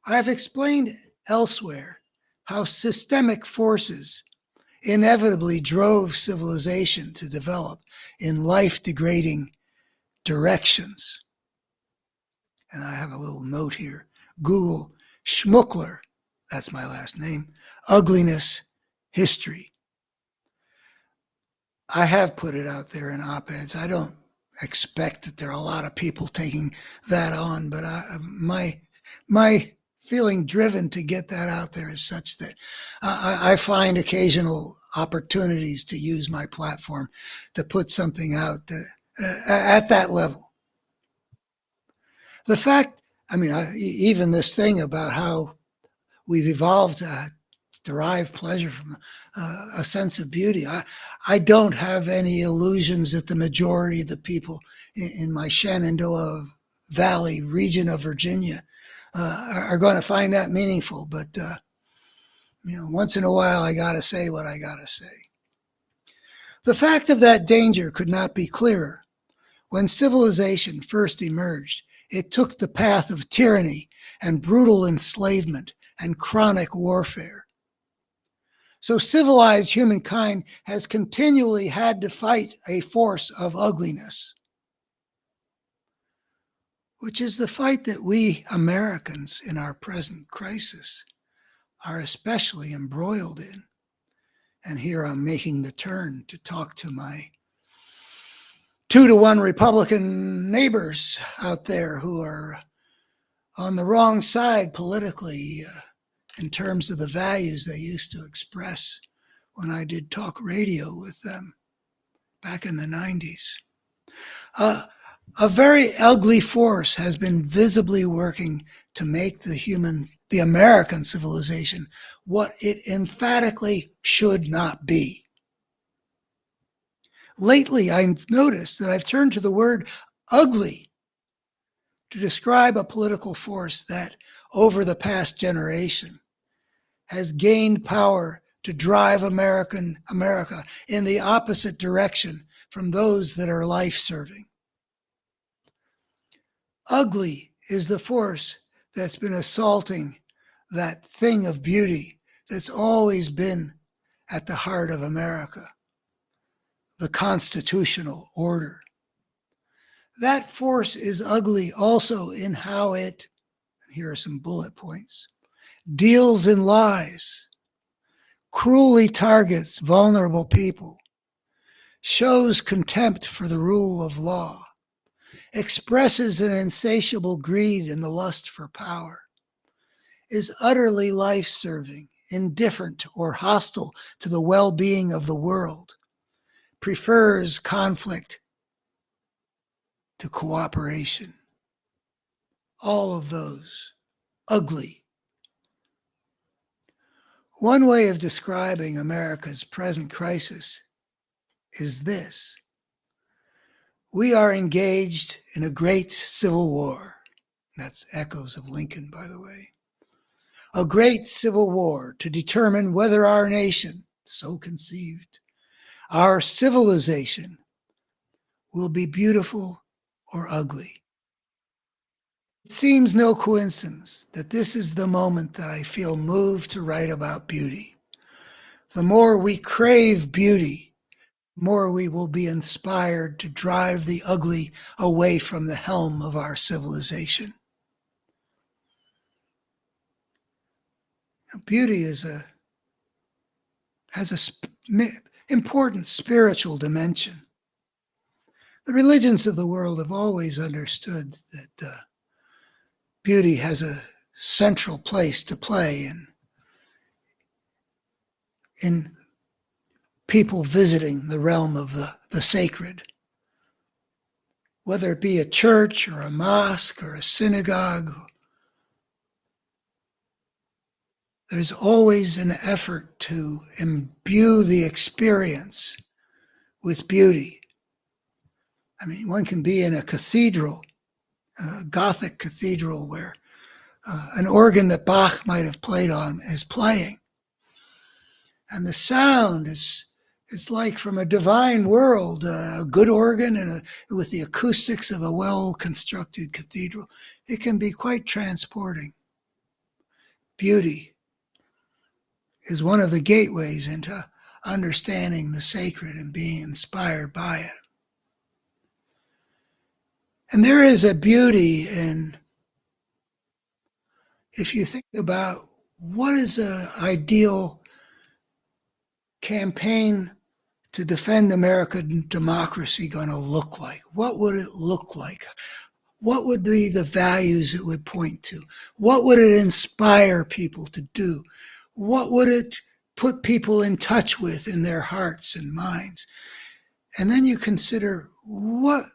I have explained elsewhere how systemic forces inevitably drove civilization to develop in life-degrading directions. And I have a little note here. Google Schmuckler, that's my last name, ugliness history. I have put it out there in op-eds. I don't expect that there are a lot of people taking that on, but my feeling driven to get that out there is such that I find occasional opportunities to use my platform to put something out that, at that level. The fact, even this thing about how we've evolved to derive pleasure from a sense of beauty. I don't have any illusions that the majority of the people in my Shenandoah Valley region of Virginia are going to find that meaningful. But, once in a while, I got to say what I got to say. The fact of that danger could not be clearer. When civilization first emerged, it took the path of tyranny and brutal enslavement and chronic warfare. So civilized humankind has continually had to fight a force of ugliness, which is the fight that we Americans in our present crisis are especially embroiled in. And here I'm making the turn to talk to my 2-to-1 Republican neighbors out there who are on the wrong side politically in terms of the values they used to express when I did talk radio with them back in the 90s. A very ugly force has been visibly working to make the American civilization what it emphatically should not be. Lately, I've noticed that I've turned to the word ugly to describe a political force that, over the past generation, has gained power to drive America in the opposite direction from those that are life-serving. Ugly is the force that's been assaulting that thing of beauty that's always been at the heart of America, the constitutional order. That force is ugly also in how it, here are some bullet points, deals in lies, cruelly targets vulnerable people, shows contempt for the rule of law, expresses an insatiable greed and the lust for power, is utterly life-serving, indifferent or hostile to the well-being of the world, prefers conflict to cooperation. All of those, ugly. One way of describing America's present crisis is this. We are engaged in a great civil war. That's echoes of Lincoln, by the way. A great civil war to determine whether our nation, so conceived, our civilization, will be beautiful or ugly. It seems no coincidence that this is the moment that I feel moved to write about beauty. The more we crave beauty, the more we will be inspired to drive the ugly away from the helm of our civilization. Now, beauty has an important spiritual dimension. The religions of the world have always understood that beauty has a central place to play in in people visiting the realm of the sacred, whether it be a church or a mosque or a synagogue. There's always an effort to imbue the experience with beauty. I mean, one can be in a cathedral, a Gothic cathedral, where an organ that Bach might have played on is playing. And the sound is like from a divine world, a good organ and with the acoustics of a well-constructed cathedral. It can be quite transporting. Beauty is one of the gateways into understanding the sacred and being inspired by it. And there is a beauty in, if you think about what is an ideal campaign to defend American democracy going to look like? What would it look like? What would be the values it would point to? What would it inspire people to do? What would it put people in touch with in their hearts and minds? And then you consider what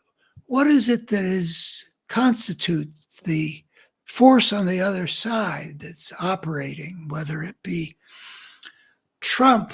is it that constitutes the force on the other side that's operating, whether it be Trump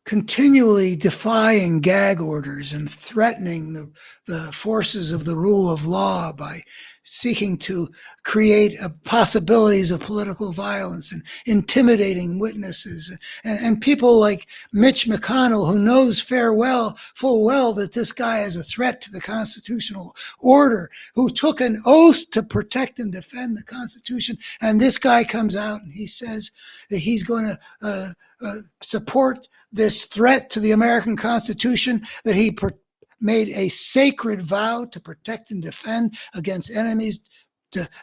continually defying gag orders and threatening the forces of the rule of law by seeking to create possibilities of political violence and intimidating witnesses, and people like Mitch McConnell, who knows full well that this guy is a threat to the constitutional order, who took an oath to protect and defend the Constitution, and this guy comes out and he says that he's going to support this threat to the American Constitution, that he made a sacred vow to protect and defend against enemies,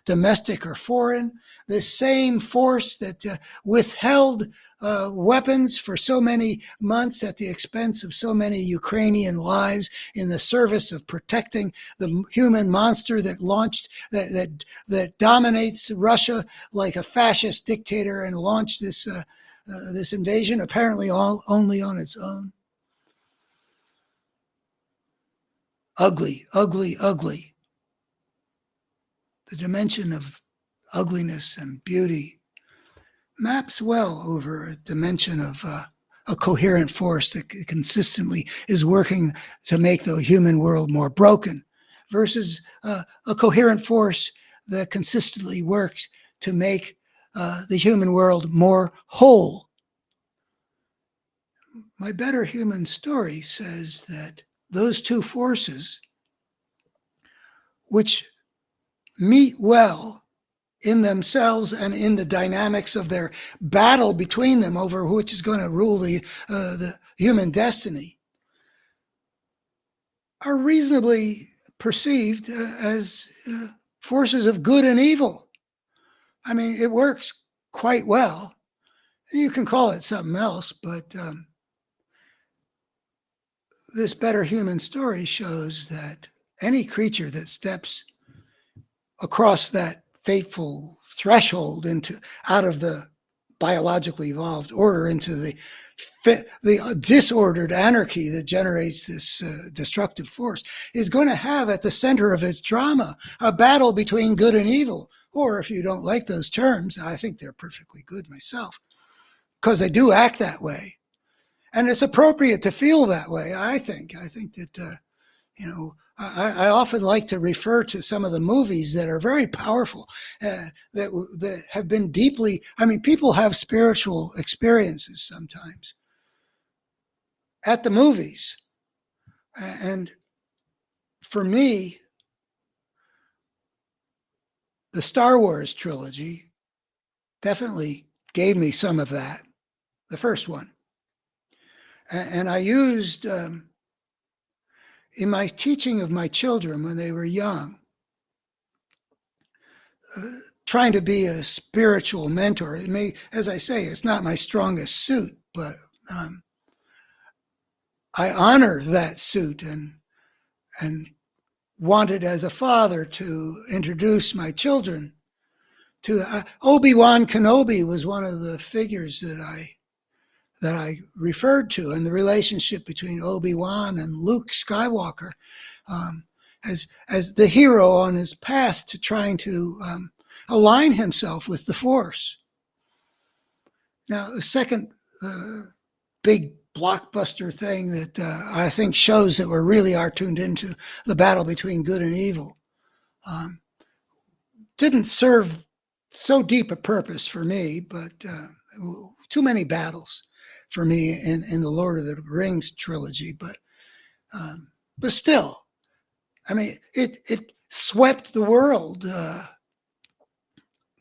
domestic or foreign. This same force that withheld weapons for so many months at the expense of so many Ukrainian lives in the service of protecting the human monster that dominates Russia like a fascist dictator and launched this invasion, apparently only on its own. Ugly, ugly, ugly. The dimension of ugliness and beauty maps well over a dimension of a coherent force that consistently is working to make the human world more broken, versus a coherent force that consistently works to make the human world more whole. My Better Human Story says that those two forces, which meet well in themselves and in the dynamics of their battle between them over which is going to rule the human destiny, are reasonably perceived as forces of good and evil. I mean, it works quite well. You can call it something else, but this Better Human Story shows that any creature that steps across that fateful threshold out of the biologically evolved order into the disordered anarchy that generates this destructive force is going to have at the center of its drama a battle between good and evil. Or if you don't like those terms, I think they're perfectly good myself, because they do act that way. And it's appropriate to feel that way, I think. I think that, I often like to refer to some of the movies that are very powerful, that have been deeply, people have spiritual experiences sometimes at the movies. And for me, the Star Wars trilogy definitely gave me some of that, the first one. And I used, in my teaching of my children when they were young, trying to be a spiritual mentor. It may, as I say, it's not my strongest suit, but I honor that suit and wanted as a father to introduce my children to Obi-Wan Kenobi was one of the figures that I that I referred to, and the relationship between Obi-Wan and Luke Skywalker, um, as the hero on his path to trying to align himself with the Force. Now, the second big blockbuster thing that I think shows that we really are tuned into the battle between good and evil didn't serve so deep a purpose for me, but too many battles for me in the Lord of the Rings trilogy. But still, I mean, it swept the world,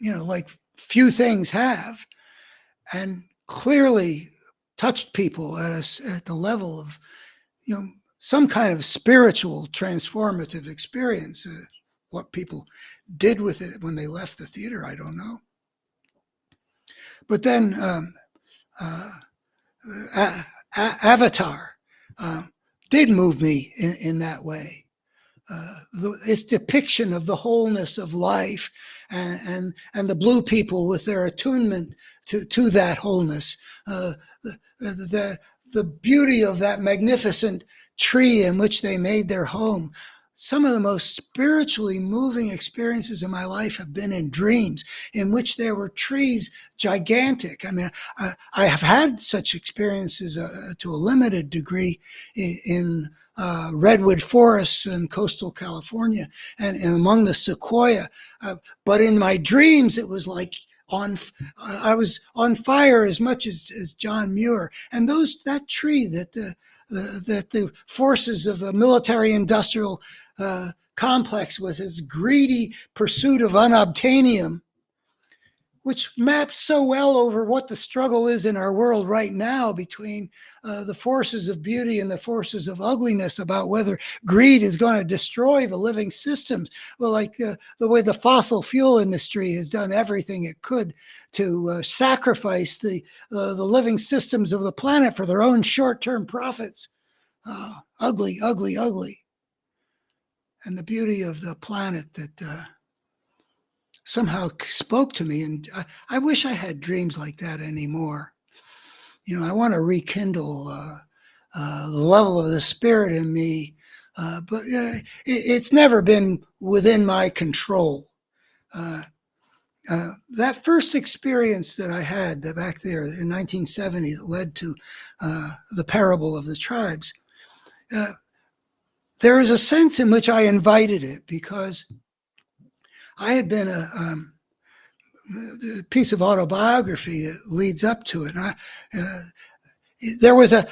like few things have, and clearly touched people at the level of, some kind of spiritual transformative experience. What people did with it when they left the theater, I don't know. But then Avatar did move me in that way. Its depiction of the wholeness of life and the blue people with their attunement to that wholeness, the beauty of that magnificent tree in which they made their home. Some of the most spiritually moving experiences in my life have been in dreams in which there were trees gigantic. I mean, I have had such experiences to a limited degree in redwood forests in coastal California and among the sequoia. But in my dreams, it was like I was on fire as much as John Muir. And that tree that the forces of a military-industrial complex with its greedy pursuit of unobtainium, which maps so well over what the struggle is in our world right now between the forces of beauty and the forces of ugliness about whether greed is going to destroy the living systems. Well, like the way the fossil fuel industry has done everything it could to sacrifice the living systems of the planet for their own short-term profits. Ugly, ugly, ugly. And the beauty of the planet that somehow spoke to me. And I wish I had dreams like that anymore. I want to rekindle the level of the spirit in me, but it's never been within my control. That first experience that I had back there in 1970 that led to the parable of the tribes, there is a sense in which I invited it because I had been a piece of autobiography that leads up to it. There was a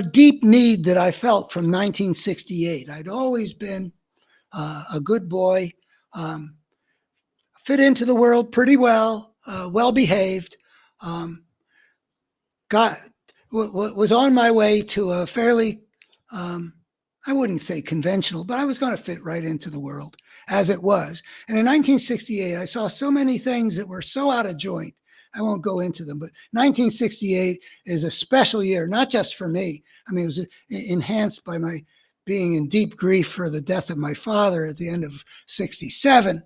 deep need that I felt from 1968. I'd always been a good boy, fit into the world pretty well, well behaved, was on my way to a fairly I wouldn't say conventional, but I was going to fit right into the world as it was. And in 1968, I saw so many things that were so out of joint. I won't go into them, but 1968 is a special year, not just for me. I mean, it was enhanced by my being in deep grief for the death of my father at the end of 67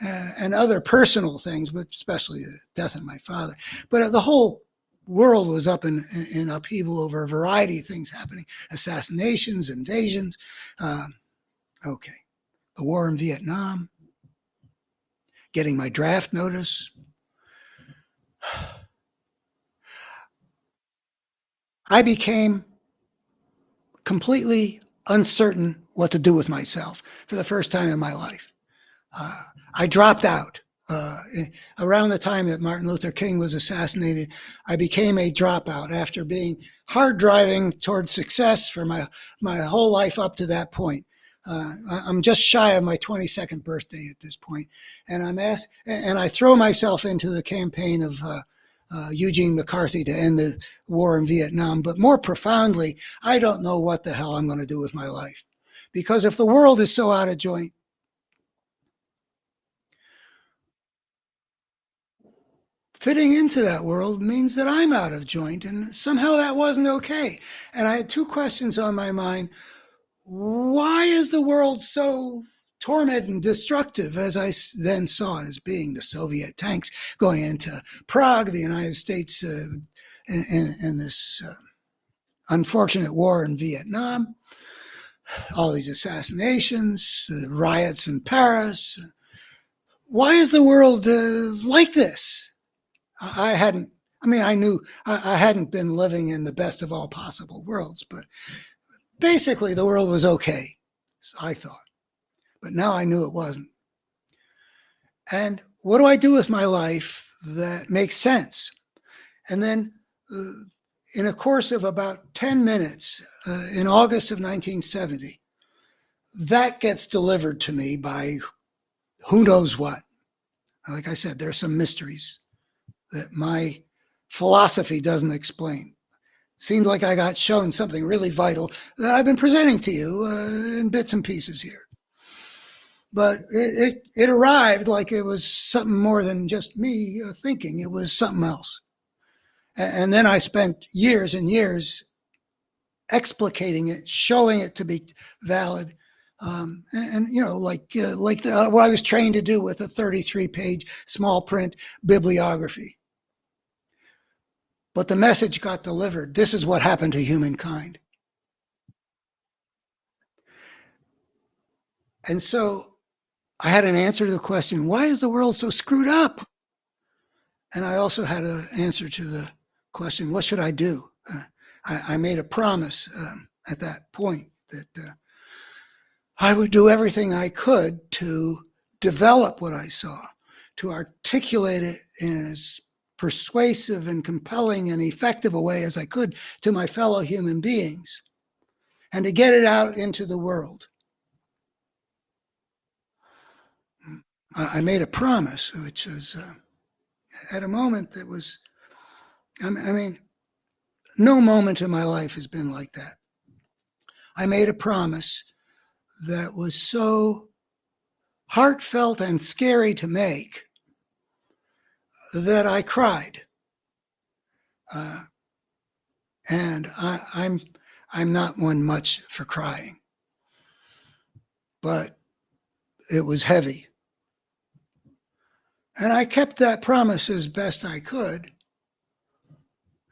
and other personal things, but especially the death of my father. But the whole world was up in upheaval over a variety of things happening, assassinations, invasions, the war in Vietnam, getting my draft notice. I became completely uncertain what to do with myself for the first time in my life. I dropped out. Around the time that Martin Luther King was assassinated, I became a dropout after being hard driving towards success for my whole life up to that point. I'm just shy of my 22nd birthday at this point, and I throw myself into the campaign of Eugene McCarthy to end the war in Vietnam. But more profoundly, I don't know what the hell I'm going to do with my life, because if the world is so out of joint, fitting into that world means that I'm out of joint, and somehow that wasn't okay. And I had two questions on my mind. Why is the world so tormented and destructive, as I then saw it as being the Soviet tanks going into Prague, the United States in this unfortunate war in Vietnam, all these assassinations, the riots in Paris. Why is the world like this? I hadn't, I mean, I knew I hadn't been living in the best of all possible worlds, but basically the world was okay, so I thought. But now I knew it wasn't. And what do I do with my life that makes sense? And then in a course of about 10 minutes in August of 1970, that gets delivered to me by who knows what. Like I said, there are some mysteries that my philosophy doesn't explain. It seemed like I got shown something really vital that I've been presenting to you in bits and pieces here. But it arrived like it was something more than just me thinking. It was something else. And then I spent years and years explicating it, showing it to be valid. And you know, like what I was trained to do with a 33-page small print bibliography. But the message got delivered. This is what happened to humankind. And so I had an answer to the question, why is the world so screwed up? And I also had an answer to the question, what should I do? I made a promise at that point that I would do everything I could to develop what I saw, to articulate it in as persuasive and compelling and effective a way as I could to my fellow human beings, and to get it out into the world. I made a promise, which was at a moment that was, I mean, no moment in my life has been like that. I made a promise that was so heartfelt and scary to make that I cried. And I'm not one much for crying, but it was heavy. And I kept that promise as best I could.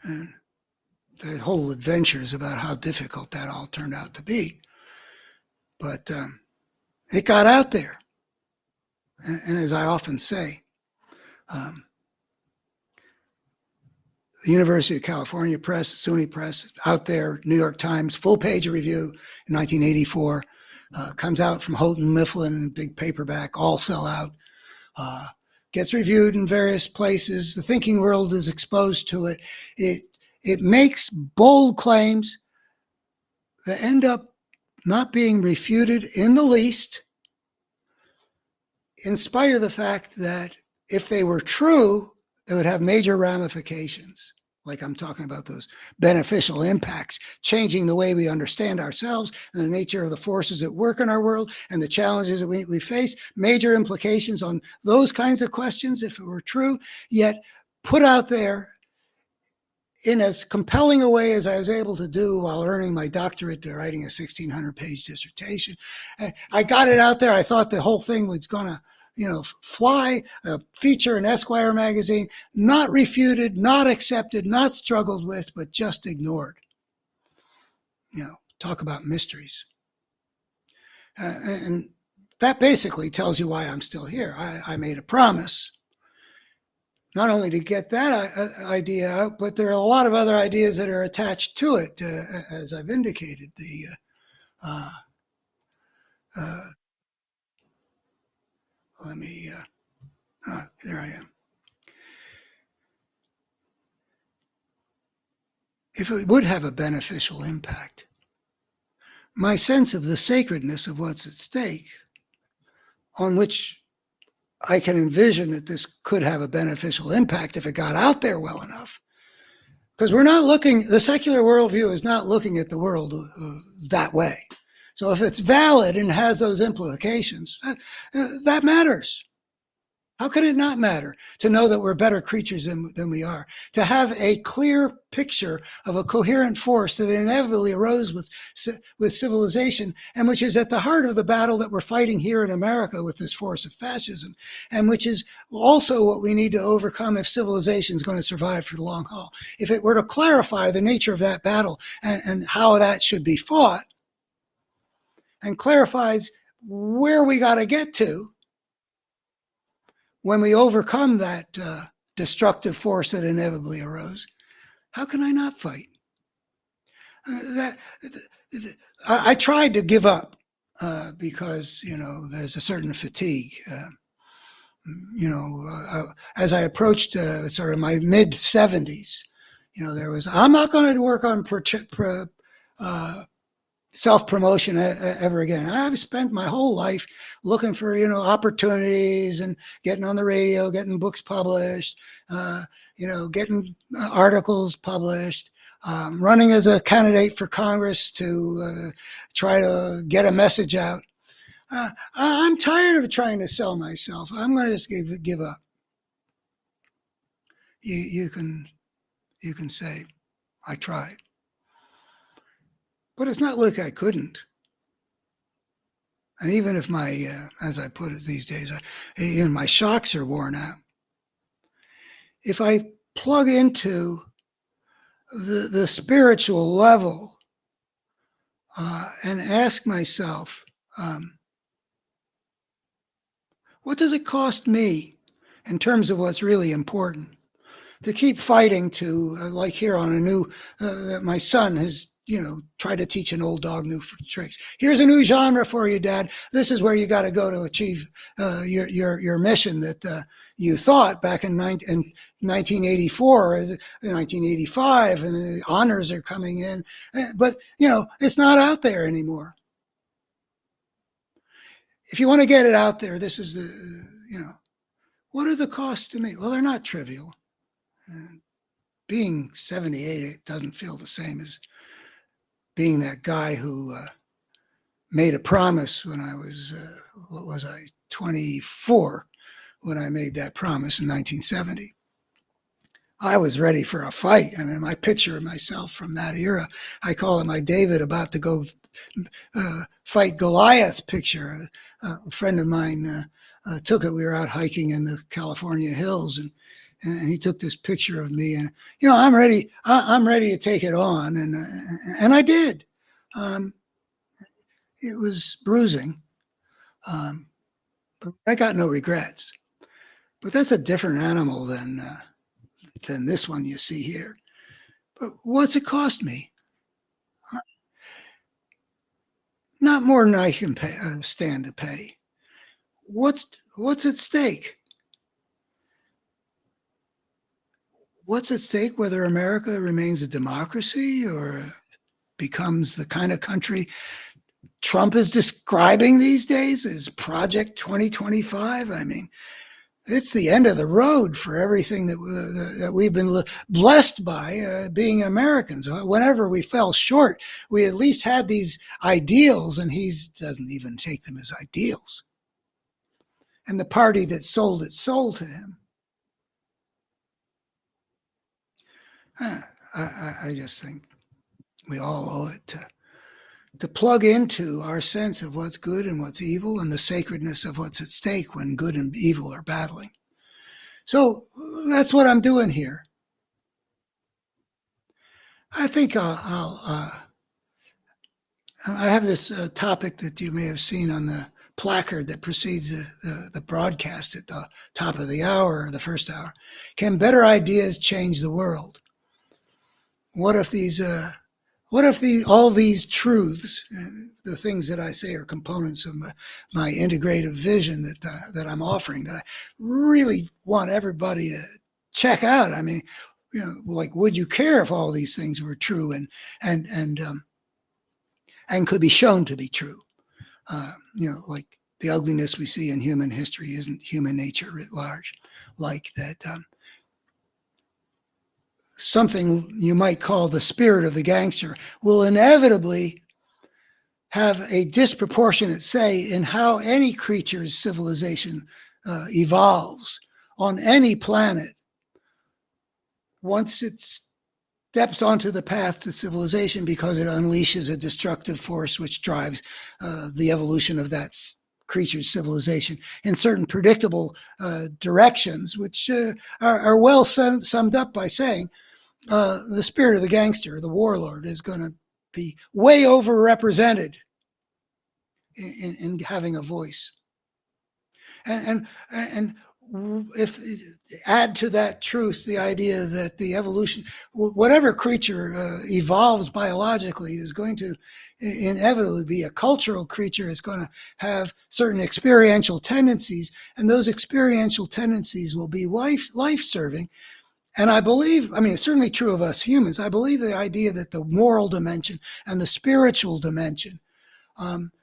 And the whole adventure is about how difficult that all turned out to be. But it got out there. And as I often say, the University of California Press, SUNY Press, out there, New York Times, full page review in 1984, comes out from Houghton Mifflin, big paperback, all sell out, gets reviewed in various places. The thinking world is exposed to it. It makes bold claims that end up not being refuted in the least, in spite of the fact that if they were true, it would have major ramifications. Like I'm talking about those beneficial impacts, changing the way we understand ourselves and the nature of the forces at work in our world and the challenges that we face, major implications on those kinds of questions if it were true, yet put out there in as compelling a way as I was able to do while earning my doctorate to writing a 1,600-page dissertation. I got it out there. I thought the whole thing was going to, fly, a feature in Esquire magazine, not refuted, not accepted, not struggled with, but just ignored. Talk about mysteries. And that basically tells you why I'm still here. I made a promise, not only to get that idea out, but there are a lot of other ideas that are attached to it, as I've indicated. There I am. If it would have a beneficial impact, my sense of the sacredness of what's at stake, on which I can envision that this could have a beneficial impact if it got out there well enough. Because we're not looking, the secular worldview is not looking at the world that way. So if it's valid and has those implications, that matters. How can it not matter to know that we're better creatures than we are? To have a clear picture of a coherent force that inevitably arose with civilization, and which is at the heart of the battle that we're fighting here in America with this force of fascism, and which is also what we need to overcome if civilization is going to survive for the long haul. If it were to clarify the nature of that battle and how that should be fought, and clarifies where we got to get to, when we overcome that destructive force that inevitably arose, how can I not fight? I tried to give up because, there's a certain fatigue. As I approached sort of my mid 70s, I'm not going to work on self-promotion ever again. I've spent my whole life looking for, opportunities and getting on the radio, getting books published, getting articles published, running as a candidate for Congress to try to get a message out. I'm tired of trying to sell myself. I'm going to just give up. You can say, I tried. But it's not like I couldn't. And even if as I put it these days, even my shocks are worn out. If I plug into the spiritual level and ask myself, what does it cost me in terms of what's really important? To keep fighting to, like here on a new, my son has, tried to teach an old dog new tricks. Here's a new genre for you, Dad. This is where you got to go to achieve your mission that you thought back in 1984 or 1985, and the honors are coming in. But, it's not out there anymore. If you want to get it out there, this is what are the costs to me? Well, they're not trivial. Being 78, it doesn't feel the same as being that guy who made a promise when I was, 24, when I made that promise in 1970. I was ready for a fight. I mean, my picture of myself from that era, I call it my David about to go fight Goliath picture. A friend of mine took it. We were out hiking in the California hills, and he took this picture of me, and I'm ready. I'm ready to take it on, and I did. It was bruising, but I got no regrets. But that's a different animal than this one you see here. But what's it cost me? Not more than I can stand to pay. What's at stake? What's at stake, whether America remains a democracy or becomes the kind of country Trump is describing these days as Project 2025? I mean, it's the end of the road for everything that we've been blessed by being Americans. Whenever we fell short, we at least had these ideals, and he doesn't even take them as ideals. And the party that sold its soul to him. I just think we all owe it to plug into our sense of what's good and what's evil, and the sacredness of what's at stake when good and evil are battling. So that's what I'm doing here. I think I have this topic that you may have seen on the placard that precedes the broadcast at the top of the hour or the first hour. Can better ideas change the world? What if all these truths, the things that I say are components of my integrative vision that I'm offering, that I really want everybody to check out? I mean, like, would you care if all these things were true and could be shown to be true? Like the ugliness we see in human history isn't human nature writ large, like that. Something you might call the spirit of the gangster will inevitably have a disproportionate say in how any creature's civilization evolves on any planet, once it steps onto the path to civilization, because it unleashes a destructive force which drives the evolution of that creature's civilization in certain predictable directions, which are well summed up by saying the spirit of the gangster, the warlord, is going to be way overrepresented in having a voice. And if add to that truth the idea that the evolution, whatever creature evolves biologically, is going to inevitably be a cultural creature. It's going to have certain experiential tendencies, and those experiential tendencies will be life-serving. And I believe, I mean, it's certainly true of us humans, I believe the idea that the moral dimension and the spiritual dimension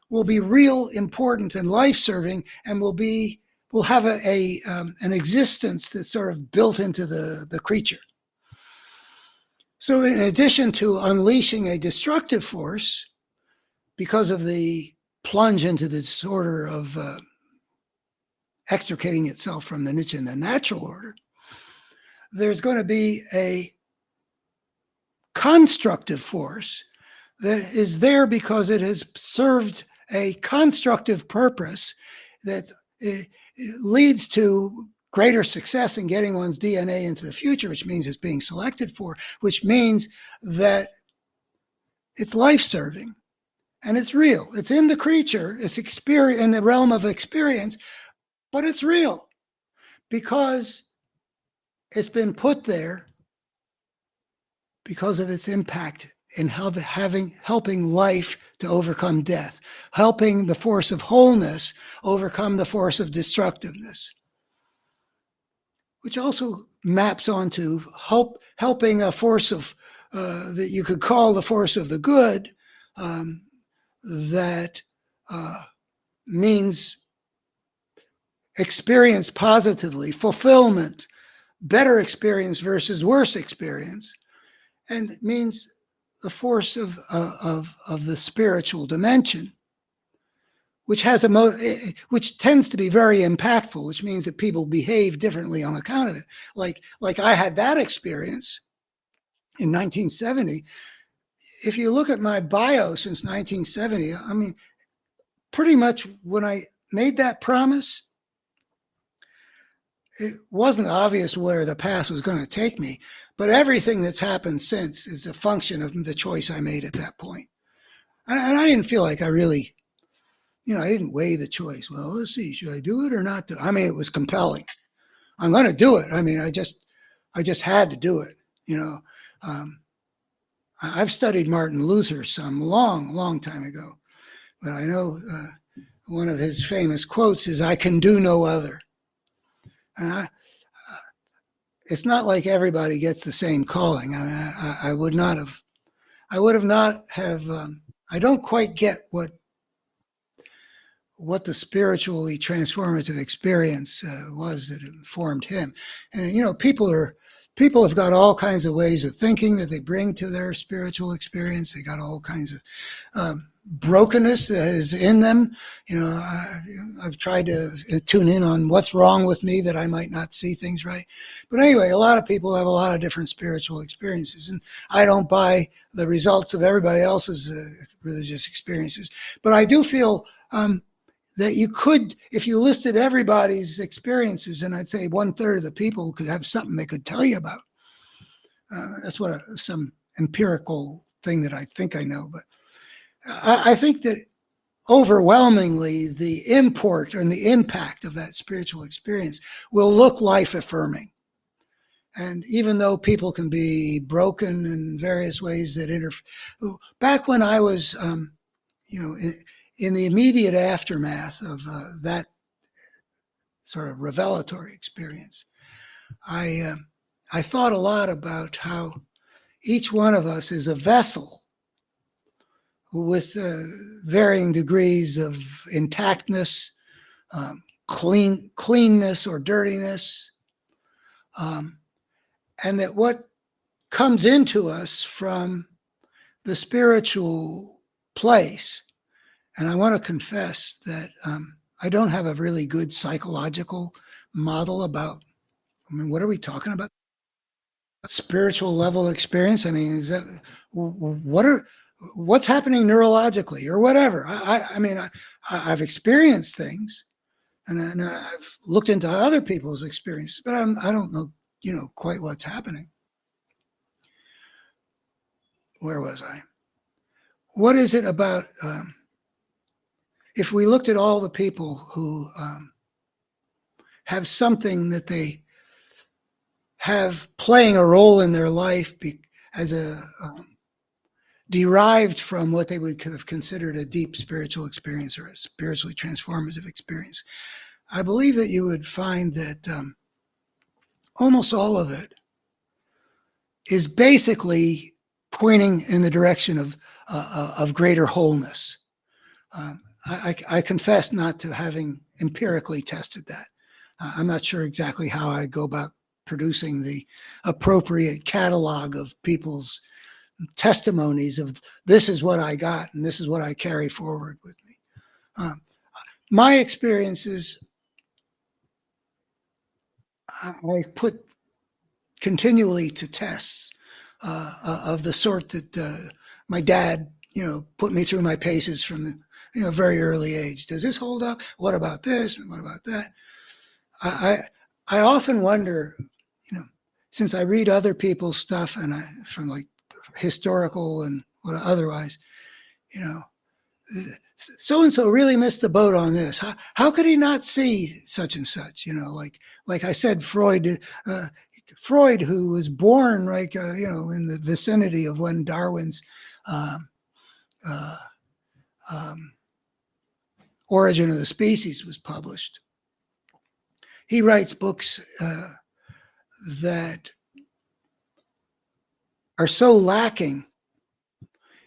will be real important and life-serving, and will have an existence that's sort of built into the creature. So in addition to unleashing a destructive force because of the plunge into the disorder of extricating itself from the niche in the natural order, there's going to be a constructive force that is there because it has served a constructive purpose that it leads to greater success in getting one's DNA into the future, which means it's being selected for, which means that it's life-serving and it's real. It's in the creature, it's in the realm of experience, but it's real because it's been put there because of its impact in helping life to overcome death, helping the force of wholeness overcome the force of destructiveness, which also maps onto helping a force of that you could call the force of the good, that means experience positively, fulfillment, better experience versus worse experience, and it means the force of the spiritual dimension, which has which tends to be very impactful, which means that people behave differently on account of it. Like I had that experience in 1970. If you look at my bio since 1970, I mean, pretty much when I made that promise, it wasn't obvious where the path was going to take me, but everything that's happened since is a function of the choice I made at that point. And I didn't feel like I really, I didn't weigh the choice. Well, let's see, should I do it or not do it? I mean, it was compelling. I'm going to do it. I mean, I just had to do it. I've studied Martin Luther some long time ago, but I know one of his famous quotes is, "I can do no other." And it's not like everybody gets the same calling. I mean, I would not have. I don't quite get what the spiritually transformative experience was that informed him. And people have got all kinds of ways of thinking that they bring to their spiritual experience. They got all kinds of brokenness that is in them. I've tried to tune in on what's wrong with me that I might not see things right. But anyway, a lot of people have a lot of different spiritual experiences, and I don't buy the results of everybody else's religious experiences. But I do feel that you could, if you listed everybody's experiences, and I'd say 1/3 of the people could have something they could tell you about. That's some empirical thing that I think I know, but I think that overwhelmingly the import and the impact of that spiritual experience will look life affirming. And even though people can be broken in various ways that interfere, back when I was, in the immediate aftermath of that sort of revelatory experience, I thought a lot about how each one of us is a vessel with varying degrees of intactness, cleanness or dirtiness, and that what comes into us from the spiritual place, and I want to confess that I don't have a really good psychological model about, I mean, what are we talking about? Spiritual level experience? I mean, is that, what's happening neurologically or whatever? I mean, I've experienced things, and I've looked into other people's experiences, but I don't know, quite what's happening. Where was I? What is it about, if we looked at all the people who have something that they have playing a role in their life as a derived from what they would have considered a deep spiritual experience or a spiritually transformative experience, I believe that you would find that almost all of it is basically pointing in the direction of greater wholeness. I confess not to having empirically tested that. I'm not sure exactly how I go about producing the appropriate catalog of people's testimonies of this is what I got and this is what I carry forward with me. My experiences, I put continually to tests of the sort that my dad, put me through my paces from the very early age. Does this hold up? What about this? And what about that? I often wonder, since I read other people's stuff and from like historical and what otherwise, so and so really missed the boat on this. How could he not see such and such? Like I said, Freud, who was born right, in the vicinity of when Darwin's um, uh, um, Origin of the Species was published. He writes books that are so lacking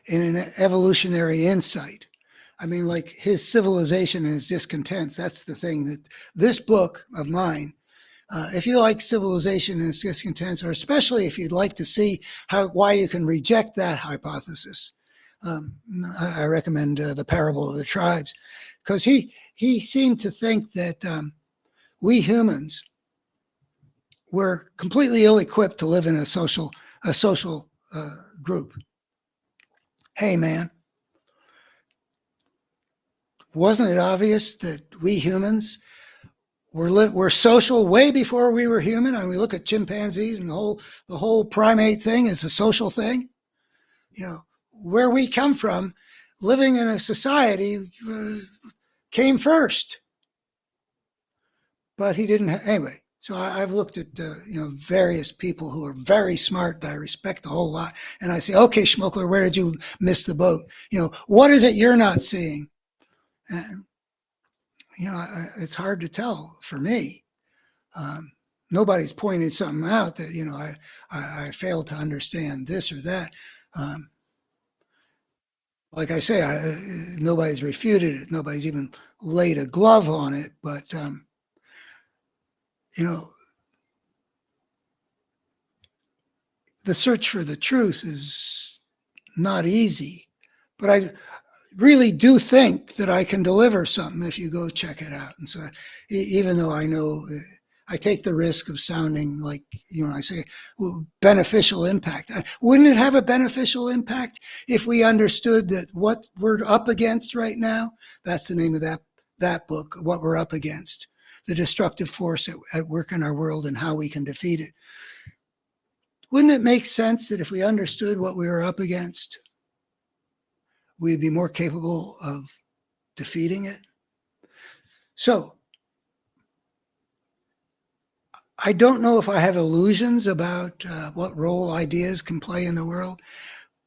in an evolutionary insight. I mean, like his Civilization and His Discontents, that's the thing that this book of mine, if you like Civilization and Its Discontents, or especially if you'd like to see why you can reject that hypothesis, I recommend The Parable of the Tribes, because he seemed to think that we humans were completely ill-equipped to live in a social group. Hey, man, wasn't it obvious that we humans were social way before we were human? I mean, we look at chimpanzees and the whole primate thing is a social thing. Where we come from, living in a society came first. But he didn't anyway. So I've looked at various people who are very smart that I respect a whole lot, and I say, okay, Schmuckler, where did you miss the boat? What is it you're not seeing? And it's hard to tell for me. Nobody's pointed something out that I failed to understand this or that. Like I say, nobody's refuted it. Nobody's even laid a glove on it. But the search for the truth is not easy. But I really do think that I can deliver something if you go check it out. And so even though I know I take the risk of sounding like, I say, well, beneficial impact. Wouldn't it have a beneficial impact if we understood that what we're up against right now, that's the name of that book, What We're Up Against, the destructive force at work in our world and how we can defeat it. Wouldn't it make sense that if we understood what we were up against, we'd be more capable of defeating it? So I don't know if I have illusions about what role ideas can play in the world,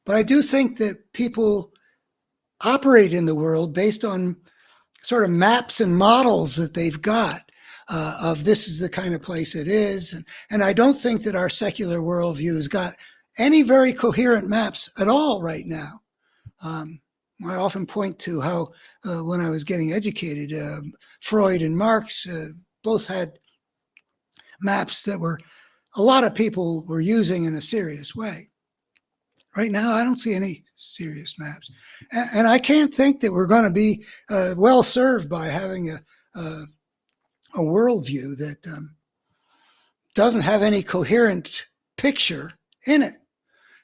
but I do think that people operate in the world based on sort of maps and models that they've got of this is the kind of place it is. And I don't think that our secular worldview has got any very coherent maps at all right now. I often point to how when I was getting educated, Freud and Marx both had maps that a lot of people were using in a serious way. Right now, I don't see any serious maps. And I can't think that we're going to be well served by having a worldview that doesn't have any coherent picture in it.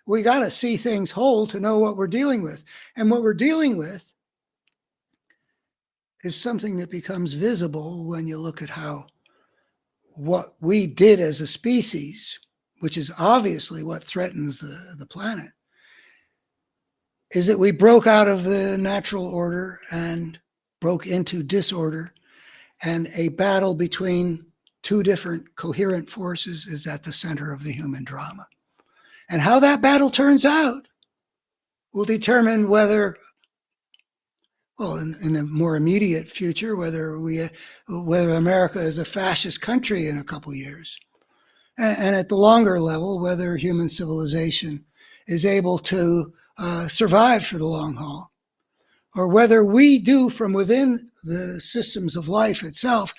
We got to see things whole to know what we're dealing with. And what we're dealing with is something that becomes visible when you look at how what we did as a species, which is obviously what threatens the planet, is that we broke out of the natural order and broke into disorder, and a battle between two different coherent forces is at the center of the human drama. And how that battle turns out will determine whether, well, in the more immediate future, whether America is a fascist country in a couple years, and at the longer level, whether human civilization is able to survive for the long haul, or whether we do from within the systems of life itself,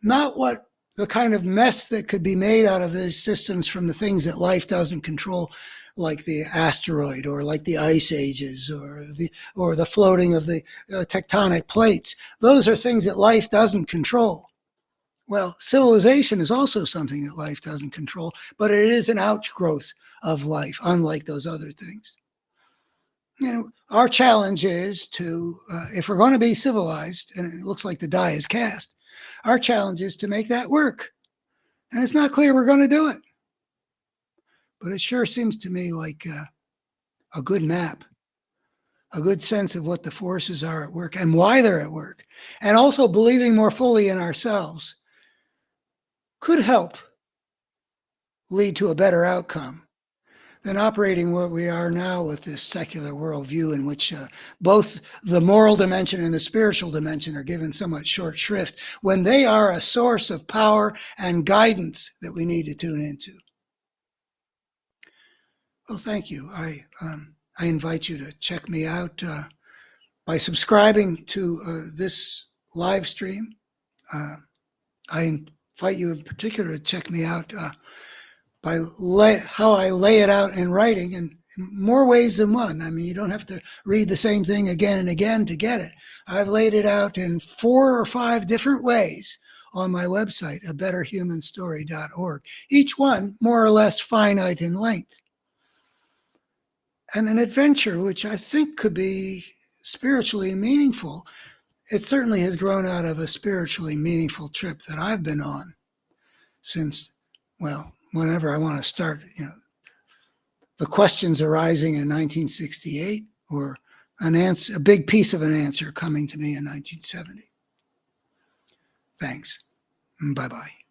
not what the kind of mess that could be made out of these systems from the things that life doesn't control, like the asteroid or like the ice ages or the floating of the tectonic plates. Those are things that life doesn't control. Well, civilization is also something that life doesn't control, but it is an outgrowth of life, unlike those other things. You know, our challenge is to, if we're going to be civilized, and it looks like the die is cast, our challenge is to make that work. And it's not clear we're going to do it. But it sure seems to me like a good map, a good sense of what the forces are at work and why they're at work, and also believing more fully in ourselves could help lead to a better outcome than operating where we are now with this secular worldview in which both the moral dimension and the spiritual dimension are given somewhat short shrift when they are a source of power and guidance that we need to tune into. Well, thank you. I invite you to check me out by subscribing to this live stream. I invite you in particular to check me out by how I lay it out in writing in more ways than one. I mean, you don't have to read the same thing again and again to get it. I've laid it out in 4 or 5 different ways on my website, abetterhumanstory.org, each one more or less finite in length. And an adventure which I think could be spiritually meaningful. It certainly has grown out of a spiritually meaningful trip that I've been on since, well, whenever I want to start, the questions arising in 1968 or a big piece of an answer coming to me in 1970. Thanks. Bye-bye.